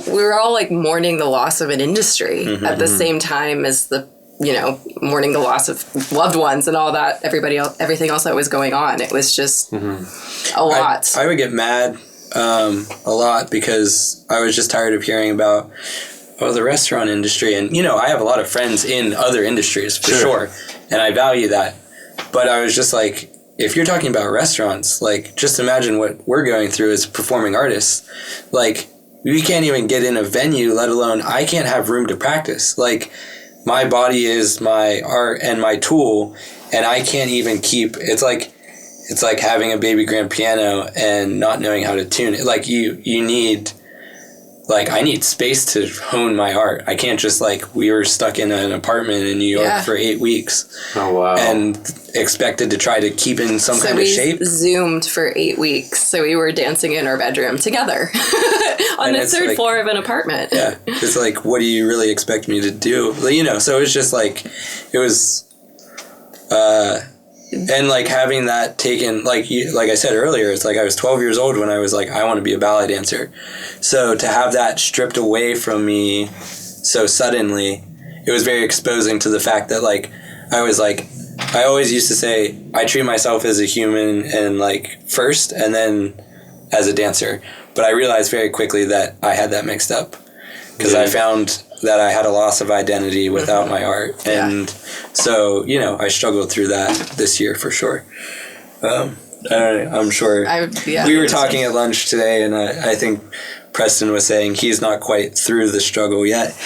we're all like mourning the loss of an industry at the same time as mourning the loss of loved ones and all that, everything else that was going on. It was just a lot. I would get mad a lot because I was just tired of hearing about the restaurant industry. And, you know, I have a lot of friends in other industries for sure. And I value that. But I was just like, if you're talking about restaurants, like, just imagine what we're going through as performing artists. Like, we can't even get in a venue, let alone I can't have room to practice. Like, my body is my art and my tool, and I can't even keep... It's like having a baby grand piano and not knowing how to tune it. Like, you need... Like, I need space to hone my art. I can't just, like, we were stuck in an apartment in New York for 8 weeks. Oh, wow. And expected to try to keep in some kind of shape. So we Zoomed for 8 weeks. So we were dancing in our bedroom together on the third floor of an apartment. Yeah. It's like, what do you really expect me to do? You know, so it was just like, it was... and like having that taken, like I said earlier, it's like I was 12 years old when I was like, I want to be a ballet dancer. So to have that stripped away from me so suddenly, it was very exposing to the fact that like, I was like, I always used to say, I treat myself as a human and like first and then as a dancer. But I realized very quickly that I had that mixed up because I found that I had a loss of identity without my art. And so, you know, I struggled through that this year for sure. I don't know. I'm sure. We were talking at lunch today, and I think Preston was saying he's not quite through the struggle yet.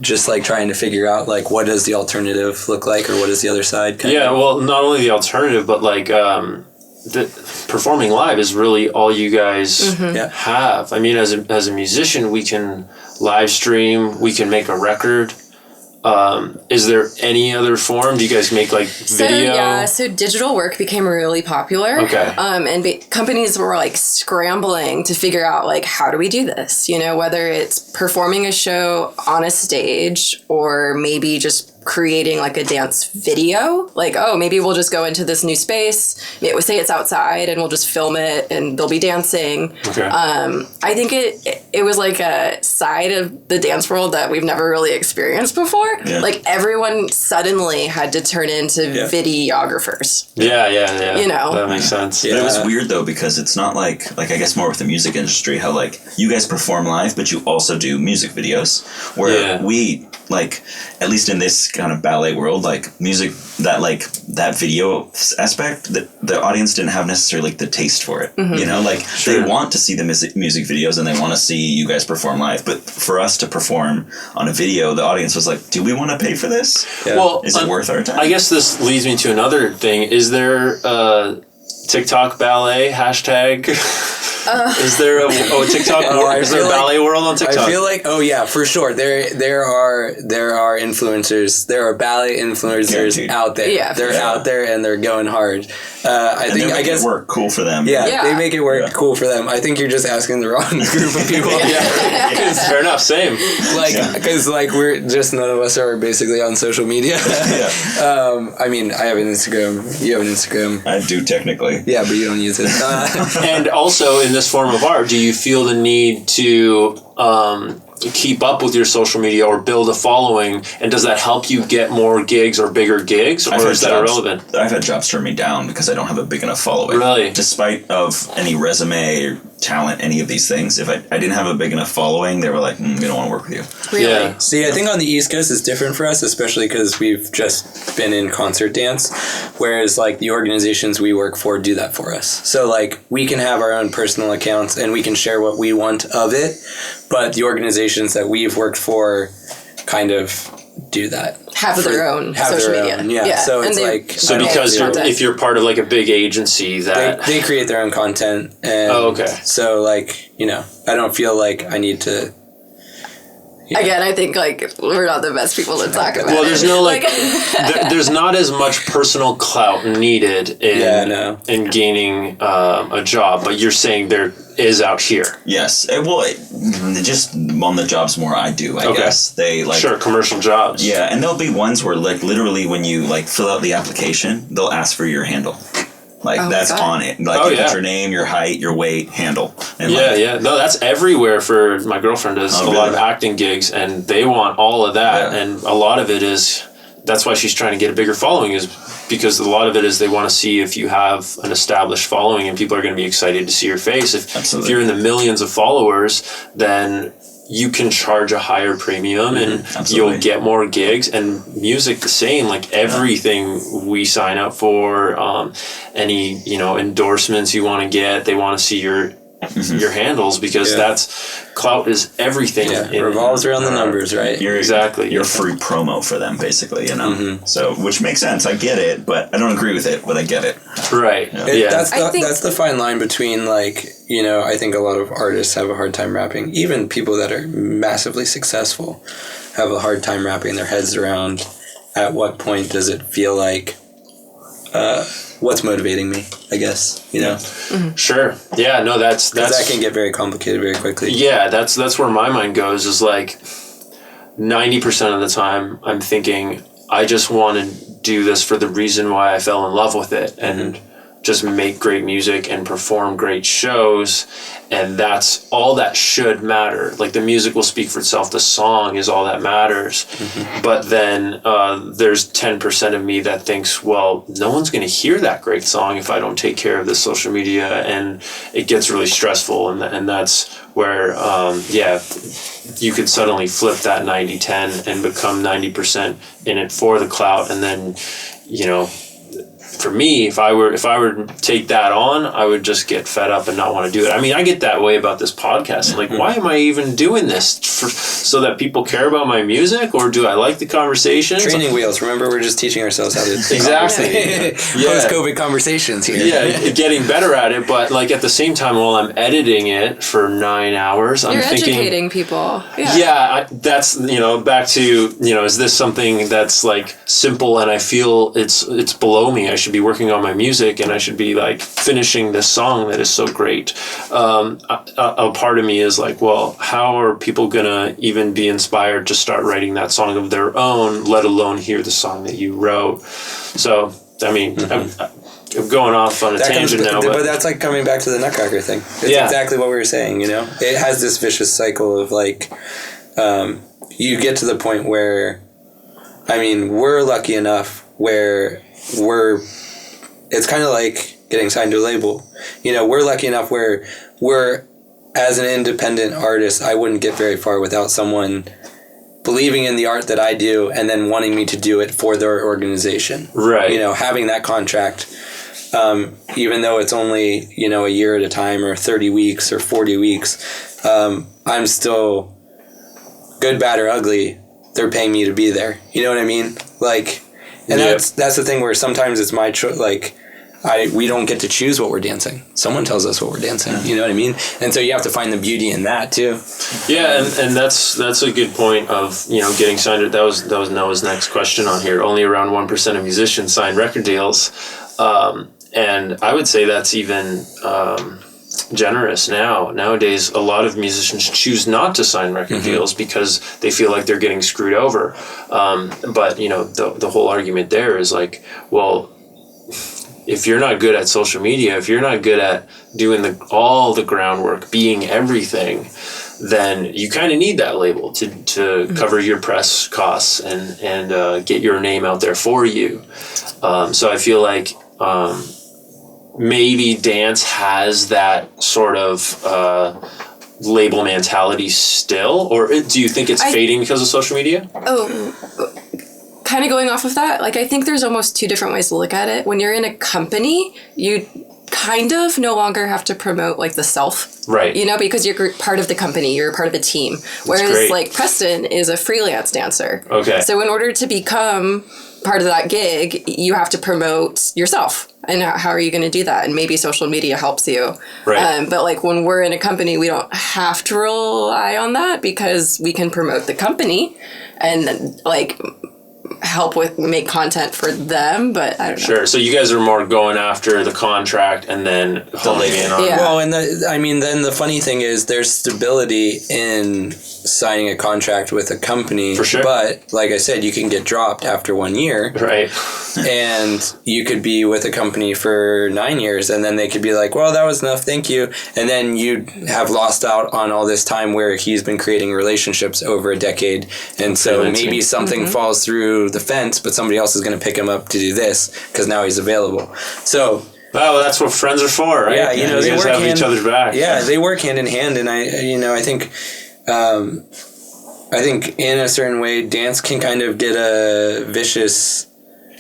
Just like trying to figure out like what does the alternative look like, or what is the other side? Well, not only the alternative, but like the performing live is really all you guys have. I mean, as a musician, we can live stream, we can make a record. Is there any other form? Do you guys make like video? So digital work became really popular. Okay. And companies were like scrambling to figure out like, how do we do this? You know, whether it's performing a show on a stage or maybe just creating like a dance video. Like, oh, maybe we'll just go into this new space. Say it's outside and we'll just film it and they'll be dancing. Okay. I think it was like a side of the dance world that we've never really experienced before. Yeah. Like everyone suddenly had to turn into videographers. Yeah. You know? That makes sense. But it was weird though, because it's not like I guess more with the music industry, how like you guys perform live, but you also do music videos where we like, at least in this kind of ballet world, like music, that video aspect, that the audience didn't have necessarily like the taste for it. You know, like they want to see the music videos and they want to see you guys perform live, but for us to perform on a video, the audience was like, do we want to pay for this? Well, is it worth our time? I guess this leads me to another thing. Is there TikTok ballet hashtag? Is there a TikTok? Is there a ballet world on TikTok? I feel like for sure there are influencers. There are ballet influencers out there. Yeah, they're out there and they're going hard. I guess it work cool for them. Yeah, they make it work cool for them. I think you're just asking the wrong group of people. Fair enough. Same. Because we're just, none of us are basically on social media. I mean, I have an Instagram. You have an Instagram. I do technically. Yeah, but you don't use it. And also in this form of art, do you feel the need to keep up with your social media or build a following, and does that help you get more gigs or bigger gigs, or is that irrelevant? I've had jobs turn me down because I don't have a big enough following. Really? Despite of any resume or talent, any of these things, if I didn't have a big enough following, they were like, we don't want to work with you. Really? Yeah. See, I think on the East Coast it's different for us, especially because we've just been in concert dance, whereas like the organizations we work for do that for us. So like we can have our own personal accounts and we can share what we want of it, but the organizations that we've worked for kind of do that. Have their own social media. Yeah. So it's because if you're part of like a big agency that they create their own content. And so like, I don't feel like I need to. Again, I think like we're not the best people to talk about. Well, there's no there's not as much personal clout needed in gaining a job, but you're saying there is out here. Yes, well, just on the jobs more I do, I guess they commercial jobs. Yeah, and there'll be ones where like literally when you like fill out the application, they'll ask for your handle. That's on it. Like you put your name, your height, your weight, handle. And No, that's everywhere. For my girlfriend does a lot of acting gigs, and they want all of that. Yeah. And a lot of it is, that's why she's trying to get a bigger following, is because a lot of it is they want to see if you have an established following and people are going to be excited to see your face. If you're in the millions of followers, then you can charge a higher premium and you'll get more gigs. And music the same, like everything we sign up for, any endorsements you want to get, they want to see your handles, because that's clout is everything. It revolves around the numbers, right? You're free promo for them, basically, So, which makes sense. I get it, but I don't agree with it, but I get it. Right. That's the fine line between I think a lot of artists have a hard time wrapping, even people that are massively successful have a hard time wrapping their heads around at what point does it feel like what's motivating me, I guess, Sure. Yeah, no, that's that can get very complicated very quickly. Yeah, that's where my mind goes, is like 90% of the time I'm thinking I just want to do this for the reason why I fell in love with it, and just make great music and perform great shows, and that's all that should matter. Like the music will speak for itself, the song is all that matters. But then there's 10% of me that thinks, well, no one's going to hear that great song if I don't take care of the social media, and it gets really stressful, and that's where you could suddenly flip that 90-10 and become 90% in it for the clout, and then for me, if I were to take that on, I would just get fed up and not want to do it. I mean, I get that way about this podcast. Like, why am I even doing this? So that people care about my music, or do I like the conversations? Training wheels. Remember, we're just teaching ourselves how to exactly post-COVID conversations here. Yeah, getting better at it. But like at the same time, while I'm editing it for 9 hours, You're educating people. That's back to is this something that's like simple and I feel it's below me? I should be working on my music and I should be like finishing this song that is so great. A part of me is like, well, how are people gonna even be inspired to start writing that song of their own, let alone hear the song that you wrote? So I mean, I'm going off on a tangent now, but that's like coming back to the Nutcracker thing. It's exactly what we were saying. It has this vicious cycle of like, you get to the point where, I mean, we're lucky enough where it's kind of like getting signed to a label. We're lucky enough where as an independent artist, I wouldn't get very far without someone believing in the art that I do and then wanting me to do it for their organization. Right. Having that contract, even though it's only, a year at a time or 30 weeks or 40 weeks, I'm still, good, bad, or ugly, they're paying me to be there. You know what I mean? Like, and that's the thing where sometimes it's my choice. Like, we don't get to choose what we're dancing. Someone tells us what we're dancing. You know what I mean? And so you have to find the beauty in that too. Yeah, and that's a good point of getting signed. That was Noah's next question on here. Only around 1% of musicians sign record deals, and I would say that's even generous now. Nowadays, a lot of musicians choose not to sign record deals because they feel like they're getting screwed over. But the whole argument there is like, well, if you're not good at social media, if you're not good at doing all the groundwork, being everything, then you kind of need that label to cover your press costs and get your name out there for you. So I feel like maybe dance has that sort of label mentality still, or do you think it's fading because of social media? Kind of going off of that, like I think there's almost two different ways to look at it. When you're in a company, you kind of no longer have to promote like the self, right? Because you're part of the company, you're part of the team. Whereas like Preston is a freelance dancer. Okay. So in order to become part of that gig, you have to promote yourself. And how are you going to do that? And maybe social media helps you. Right. But like when we're in a company, we don't have to rely on that because we can promote the company and like make content for them, but I don't know. Sure. So you guys are more going after the contract and then honing in on. Yeah. Well, and then the funny thing is there's stability in signing a contract with a company. For sure. But like I said, you can get dropped after 1 year. Right. And you could be with a company for 9 years and then they could be like, well, that was enough, thank you. And then you have lost out on all this time where he's been creating relationships over a decade. And so maybe something falls through the fence, but somebody else is going to pick him up to do this because now he's available. So... Well, that's what friends are for, right? Yeah, you they guys work have each other's back. Yeah, they work hand in hand, and I think in a certain way, dance can kind of get a vicious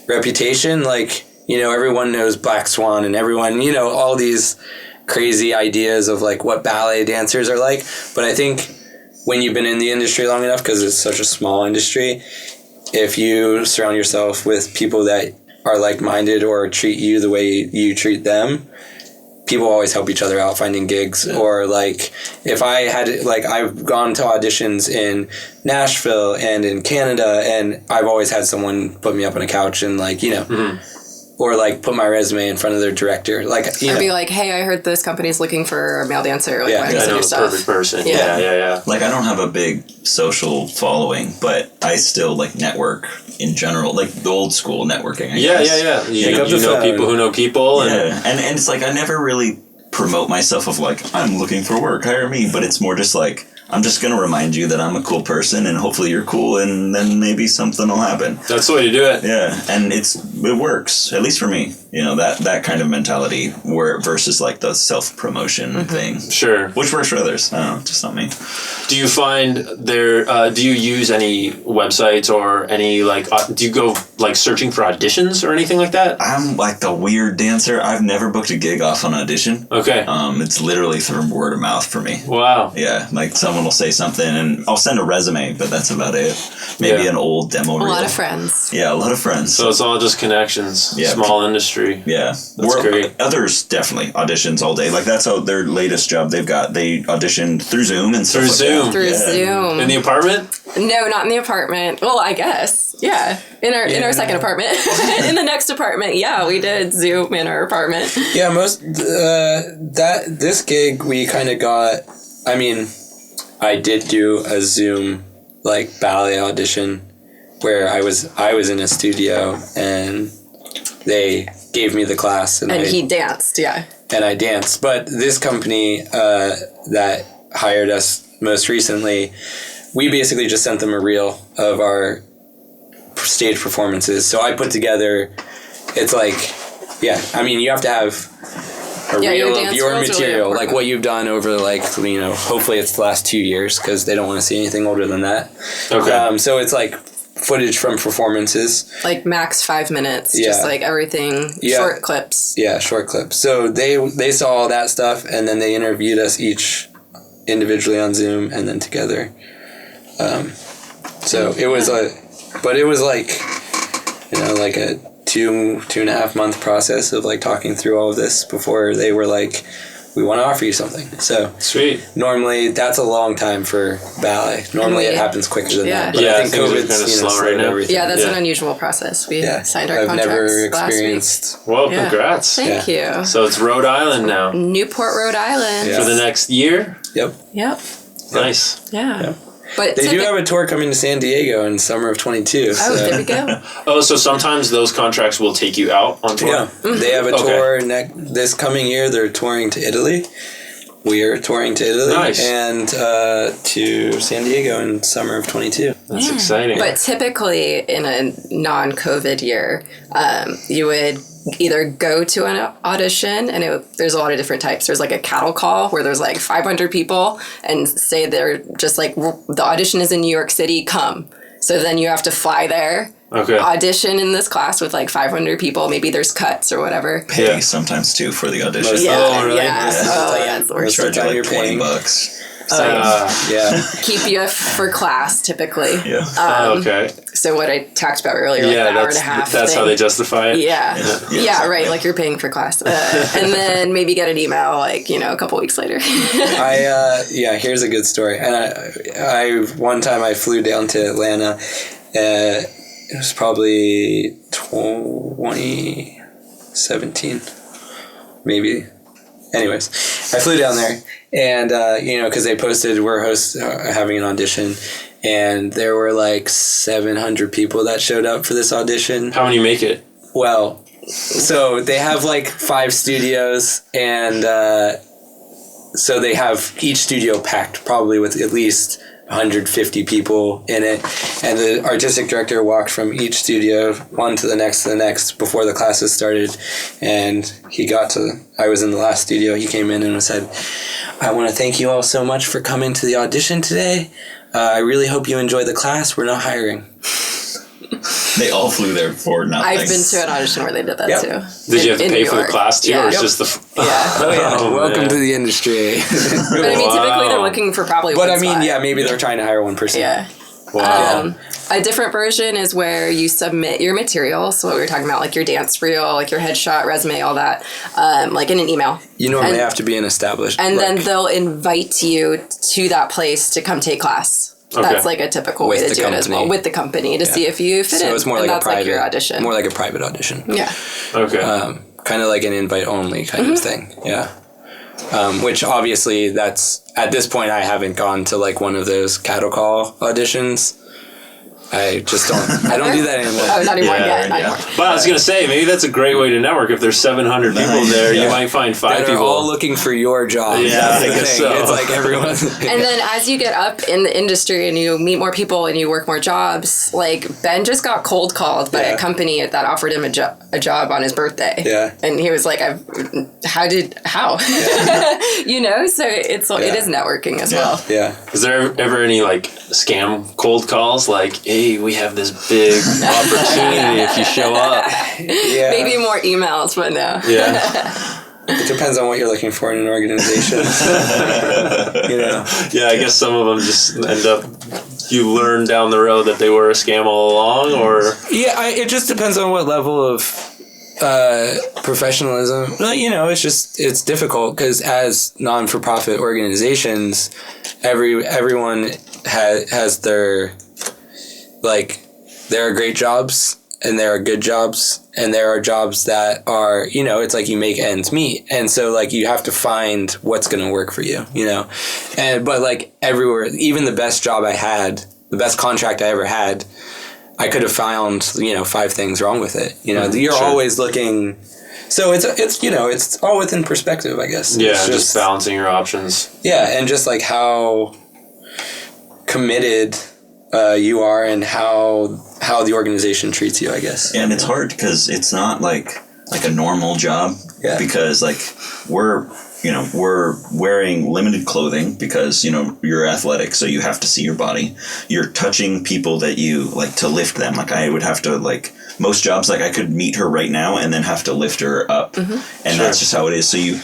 reputation. Like, everyone knows Black Swan, and everyone, all these crazy ideas of like what ballet dancers are like. But I think when you've been in the industry long enough, because it's such a small industry, if you surround yourself with people that are like-minded or treat you the way you treat them, people always help each other out finding gigs. Yeah. Or like if I had I've gone to auditions in Nashville and in Canada, and I've always had someone put me up on a couch and or like put my resume in front of their director, be like, hey, I heard this company's looking for a male dancer. Like, I know the perfect person. Yeah. Like, I don't have a big social following, but I still network in general, like the old school networking. I guess. You know people who know people. And it's like I never really promote myself of I'm looking for work, hire me, but it's more just like, I'm just going to remind you that I'm a cool person and hopefully you're cool, and then maybe something will happen. That's the way to do it. Yeah, and it works, at least for me. You know, that kind of mentality where versus like the self-promotion thing. Sure. Which works for others. I don't know, just not me. Do you find do you use any websites or any like, do you go like searching for auditions or anything like that? I'm like the weird dancer. I've never booked a gig off an audition. Okay. It's literally through word of mouth for me. Wow. Yeah, like someone will say something and I'll send a resume, but that's about it. Maybe an old demo reel. A lot of friends. Yeah, a lot of friends. So it's all just connections. Yeah. Small industry. Yeah. That's great. Others definitely auditions all day. Like that's how their latest job they auditioned through Zoom and stuff Zoom. Through Zoom. In the apartment? No, not in the apartment. Well, I guess. Yeah. In our second apartment. In the next apartment. Yeah, we did Zoom in our apartment. Yeah, this gig we kind of got, I mean, I did do a Zoom like ballet audition where I was in a studio and they gave me the class and he danced, yeah. And I danced. But this company that hired us most recently, we basically just sent them a reel of our stage performances. So I put together, it's like, yeah, I mean, you have to have a reel of your material, like what you've done over like, you know, hopefully it's the last 2 years because they don't want to see anything older than that. Okay. So it's like footage from performances. Like max 5 minutes, just like everything, short clips. Yeah, short clips. So they saw all that stuff and then they interviewed us each individually on Zoom and then together. So it was it was like, you know, like a 2.5 month process of like talking through all of this before they were like, we want to offer you something. So sweet. Normally that's a long time for ballet. Normally it happens quicker than that. But I think COVID's kind of slow right now. Everything. Yeah, that's an unusual process. We signed our contracts never experienced. last week. Well, congrats. Thank you. So it's Rhode Island now. Newport, Rhode Island. For the next year? Yep. Nice. Yeah. Yep. But they do have a tour coming to San Diego in summer of 22. Oh, there we go. Oh, so sometimes those contracts will take you out on tour? Yeah. They have a tour this coming year. They're touring to Italy. We are touring to Italy. Nice. And to San Diego in summer of 22. That's exciting. But typically in a non-COVID year, you would either go to an audition, and there's a lot of different types. There's like a cattle call where there's like 500 people and say they're just like, the audition is in New York City, come. So then you have to fly there, audition in this class with like 500 people. Maybe there's cuts or whatever. Pay sometimes too for the audition. Yeah, oh, really? It's the worst. Charge you like $20. Keep you for class typically. Yeah. Okay. So what I talked about earlier, like the hour and a half. That's how they justify it. Yeah, right. Like you're paying for class, and then maybe get an email like a couple weeks later. Here's a good story. And I one time I flew down to Atlanta. It was probably 2017, maybe. Anyways, I flew down there, and because they posted we're having an audition, and there were like 700 people that showed up for this audition. How many make it? Well, so they have like 5 studios, and so they have each studio packed probably with at least 150 people in it, and the artistic director walked from each studio one to the next before the classes started, and I was in the last studio. He came in and said, I want to thank you all so much for coming to the audition today. I really hope you enjoy the class. We're not hiring. They all flew there for nothing. I've been to an audition where they did that too. Did you have to pay for the class too, or it's just the? Welcome to the industry. But I mean, typically they're looking for probably. But I mean, maybe they're trying to hire one person. Yeah. Wow. A different version is where you submit your material. So what we were talking about, like your dance reel, like your headshot, resume, all that, like in an email. You normally have to be an established. And then they'll invite you to that place to come take class. Okay. That's like a typical way to do it as well, with the company to see if you fit in. So it's more like a private, like your audition. More like a private audition. Yeah. Okay. Kind of like an invite only kind of thing. Yeah. Which obviously that's, at this point I haven't gone to like one of those cattle call auditions. I just don't. I don't do that anymore. Oh, not anymore yet. Not anymore. But I was going to say, maybe that's a great way to network. If there's 700 people there, you might find 5 that people. are all looking for your job. Yeah, That's I the guess thing. so. It's like everyone. And then as you get up in the industry and you meet more people and you work more jobs, like Ben just got cold called by a company that offered him a job on his birthday. Yeah. And he was like, how? You know, so it is networking as well. Yeah. Is there ever any like scam cold calls? Like, hey, we have this big opportunity if you show up. Yeah. Maybe more emails, but no. Yeah. It depends on what you're looking for in an organization. You know. Yeah, I guess some of them just end up, you learn down the road that they were a scam all along, or... Yeah, it just depends on what level of professionalism. You know, it's difficult because as non-for-profit organizations, everyone has their, like, there are great jobs and there are good jobs and there are jobs that are, you know, it's like you make ends meet. And so like you have to find what's going to work for you, you know? But like everywhere, even the best job I had, the best contract I ever had, I could have found, you know, 5 things wrong with it. You know, you're always looking. So it's you know, it's all within perspective, I guess. Yeah, it's just balancing your options. Yeah, and just like how committed you are and how the organization treats you, I guess. And it's hard because it's not like a normal job because like we're wearing limited clothing because, you know, you're athletic, so you have to see your body. You're touching people that you like to lift them. Like I would have to, like most jobs, like I could meet her right now and then have to lift her up. Mm-hmm. And that's just how it is. So you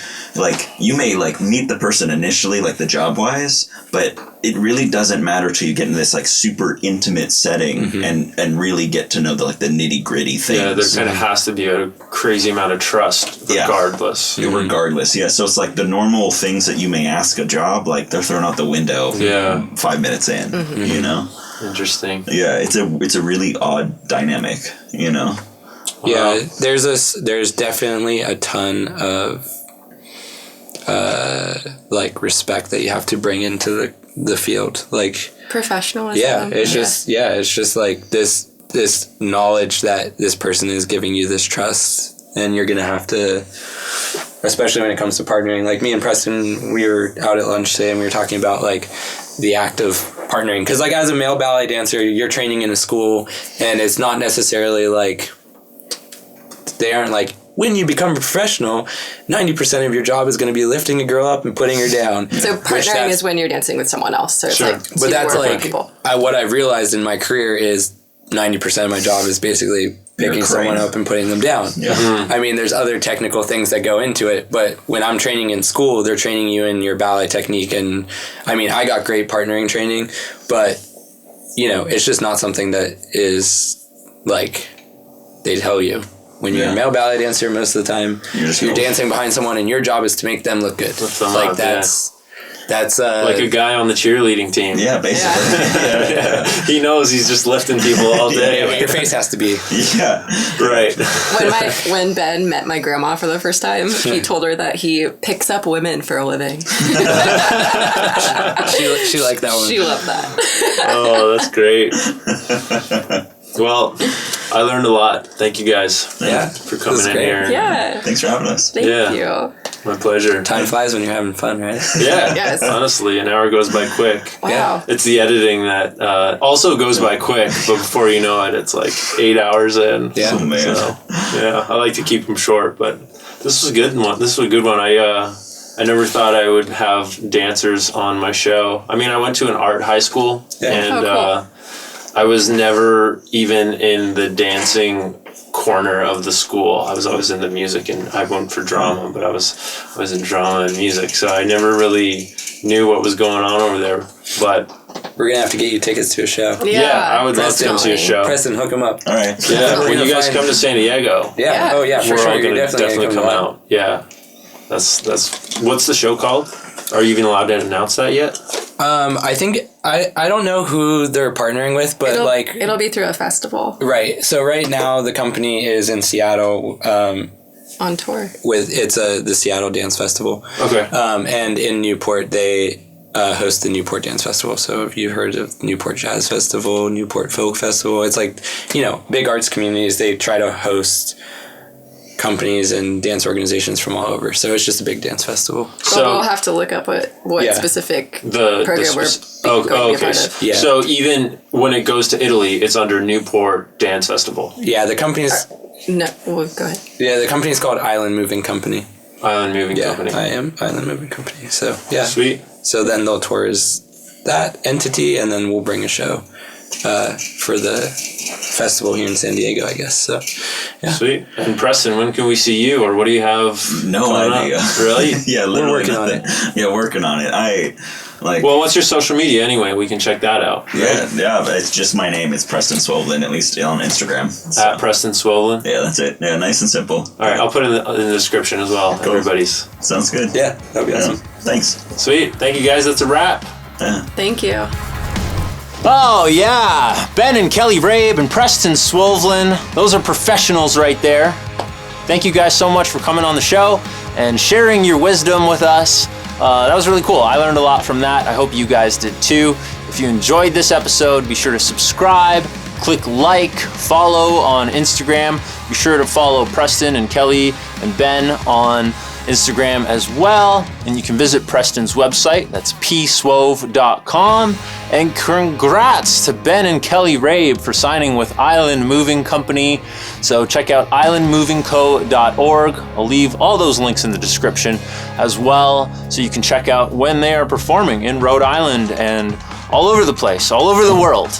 may like meet the person initially, like the job wise, but it really doesn't matter till you get in this like super intimate setting and really get to know the nitty gritty things. Yeah, there kind of has to be a crazy amount of trust regardless. Yeah, regardless. Yeah. So it's like the normal things that you may ask a job, like they're thrown out the window 5 minutes in, you know? Interesting. Yeah. It's a really odd dynamic, you know? Yeah. There's definitely a ton of like respect that you have to bring into the field, like professionalism. Yeah, it's just like this knowledge that this person is giving you this trust, and you're gonna have to, especially when it comes to partnering. Like me and Preston, we were out at lunch today and we were talking about like the act of partnering, because like as a male ballet dancer, you're training in a school, and it's not necessarily like they aren't like, when you become a professional, 90% of your job is going to be lifting a girl up and putting her down. So partnering is when you're dancing with someone else. So it's like, but that's like what I've realized in my career is 90% of my job is basically picking someone up and putting them down. Yeah. Mm-hmm. I mean, there's other technical things that go into it, but when I'm training in school, they're training you in your ballet technique. And I mean, I got great partnering training, but you know, it's just not something that is like they tell you. When you're a male ballet dancer, most of the time, you're dancing behind someone, and your job is to make them look good. Like that's like a guy on the cheerleading team. Yeah, basically. He knows he's just lifting people all day. Yeah, your face has to be. Yeah, right. When Ben met my grandma for the first time, he told her that he picks up women for a living. She liked that one. She loved that. Oh, that's great. Well, I learned a lot. Thank you guys for coming in here. Yeah. Thanks for having us. Thank you. My pleasure. Time flies when you're having fun, right? Yeah. Yes. Honestly, an hour goes by quick. Wow. Yeah. It's the editing that also goes by quick, but before you know it, it's like 8 hours in. Yeah. Oh, man. So, yeah, I like to keep them short, but this was a good one. This was a good one. I never thought I would have dancers on my show. I mean, I went to an art high school, and cool. I was never even in the dancing corner of the school. I was always in the music, and I went for drama, but I was in drama and music, so I never really knew what was going on over there. But we're gonna have to get you tickets to a show. Yeah, I would love to come to a show. Preston, hook them up. All right. Yeah, when you guys come to San Diego. Yeah. Oh yeah, for we're sure. all gonna definitely come out. Yeah. That's what's the show called? Are you even allowed to announce that yet? I think I don't know who they're partnering with, but it'll be through a festival. Right. So right now the company is in Seattle. On tour. With the Seattle Dance Festival. Okay. And in Newport they host the Newport Dance Festival. So if you've heard of Newport Jazz Festival, Newport Folk Festival, it's like, big arts communities, they try to host companies and dance organizations from all over. So it's just a big dance festival. So we'll have to look up what specific program we're going to be a part of. Yeah. So even when it goes to Italy, it's under Newport Dance Festival. Yeah, the company's... No, well, go ahead. Yeah, the company's called Island Moving Company. Island Moving Company. I am Island Moving Company. So, yeah. Sweet. So then they'll tour as that entity, and then we'll bring a show for the festival here in San Diego, I guess. So, yeah. Sweet. And Preston, when can we see you, or what do you have? No idea. Really? Yeah, literally We're working nothing. on it. Yeah, working on it. Well, what's your social media anyway? We can check that out. Right? Yeah, but it's just my name. It's Preston Swovelin, at least on Instagram. So. At Preston Swovelin. Yeah, that's it. Yeah, nice and simple. All right, I'll put it in the description as well. Cool. Everybody's. Sounds good. Yeah, that'd be awesome. Thanks. Sweet. Thank you guys. That's a wrap. Yeah. Thank you. Oh, yeah. Ben and Kelly Rabe and Preston Swovelin. Those are professionals right there. Thank you guys so much for coming on the show and sharing your wisdom with us. That was really cool. I learned a lot from that. I hope you guys did too. If you enjoyed this episode, be sure to subscribe, click like, follow on Instagram. Be sure to follow Preston and Kelly and Ben on Instagram as well. And you can visit Preston's website. That's pswove.com. And congrats to Ben and Kelly Rabe for signing with Island Moving Company. So check out islandmovingco.org. I'll leave all those links in the description as well, so you can check out when they are performing in Rhode Island and all over the place, all over the world.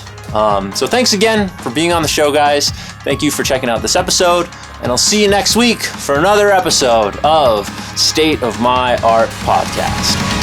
So thanks again for being on the show, guys. Thank you for checking out this episode, and I'll see you next week for another episode of State of My Art Podcast.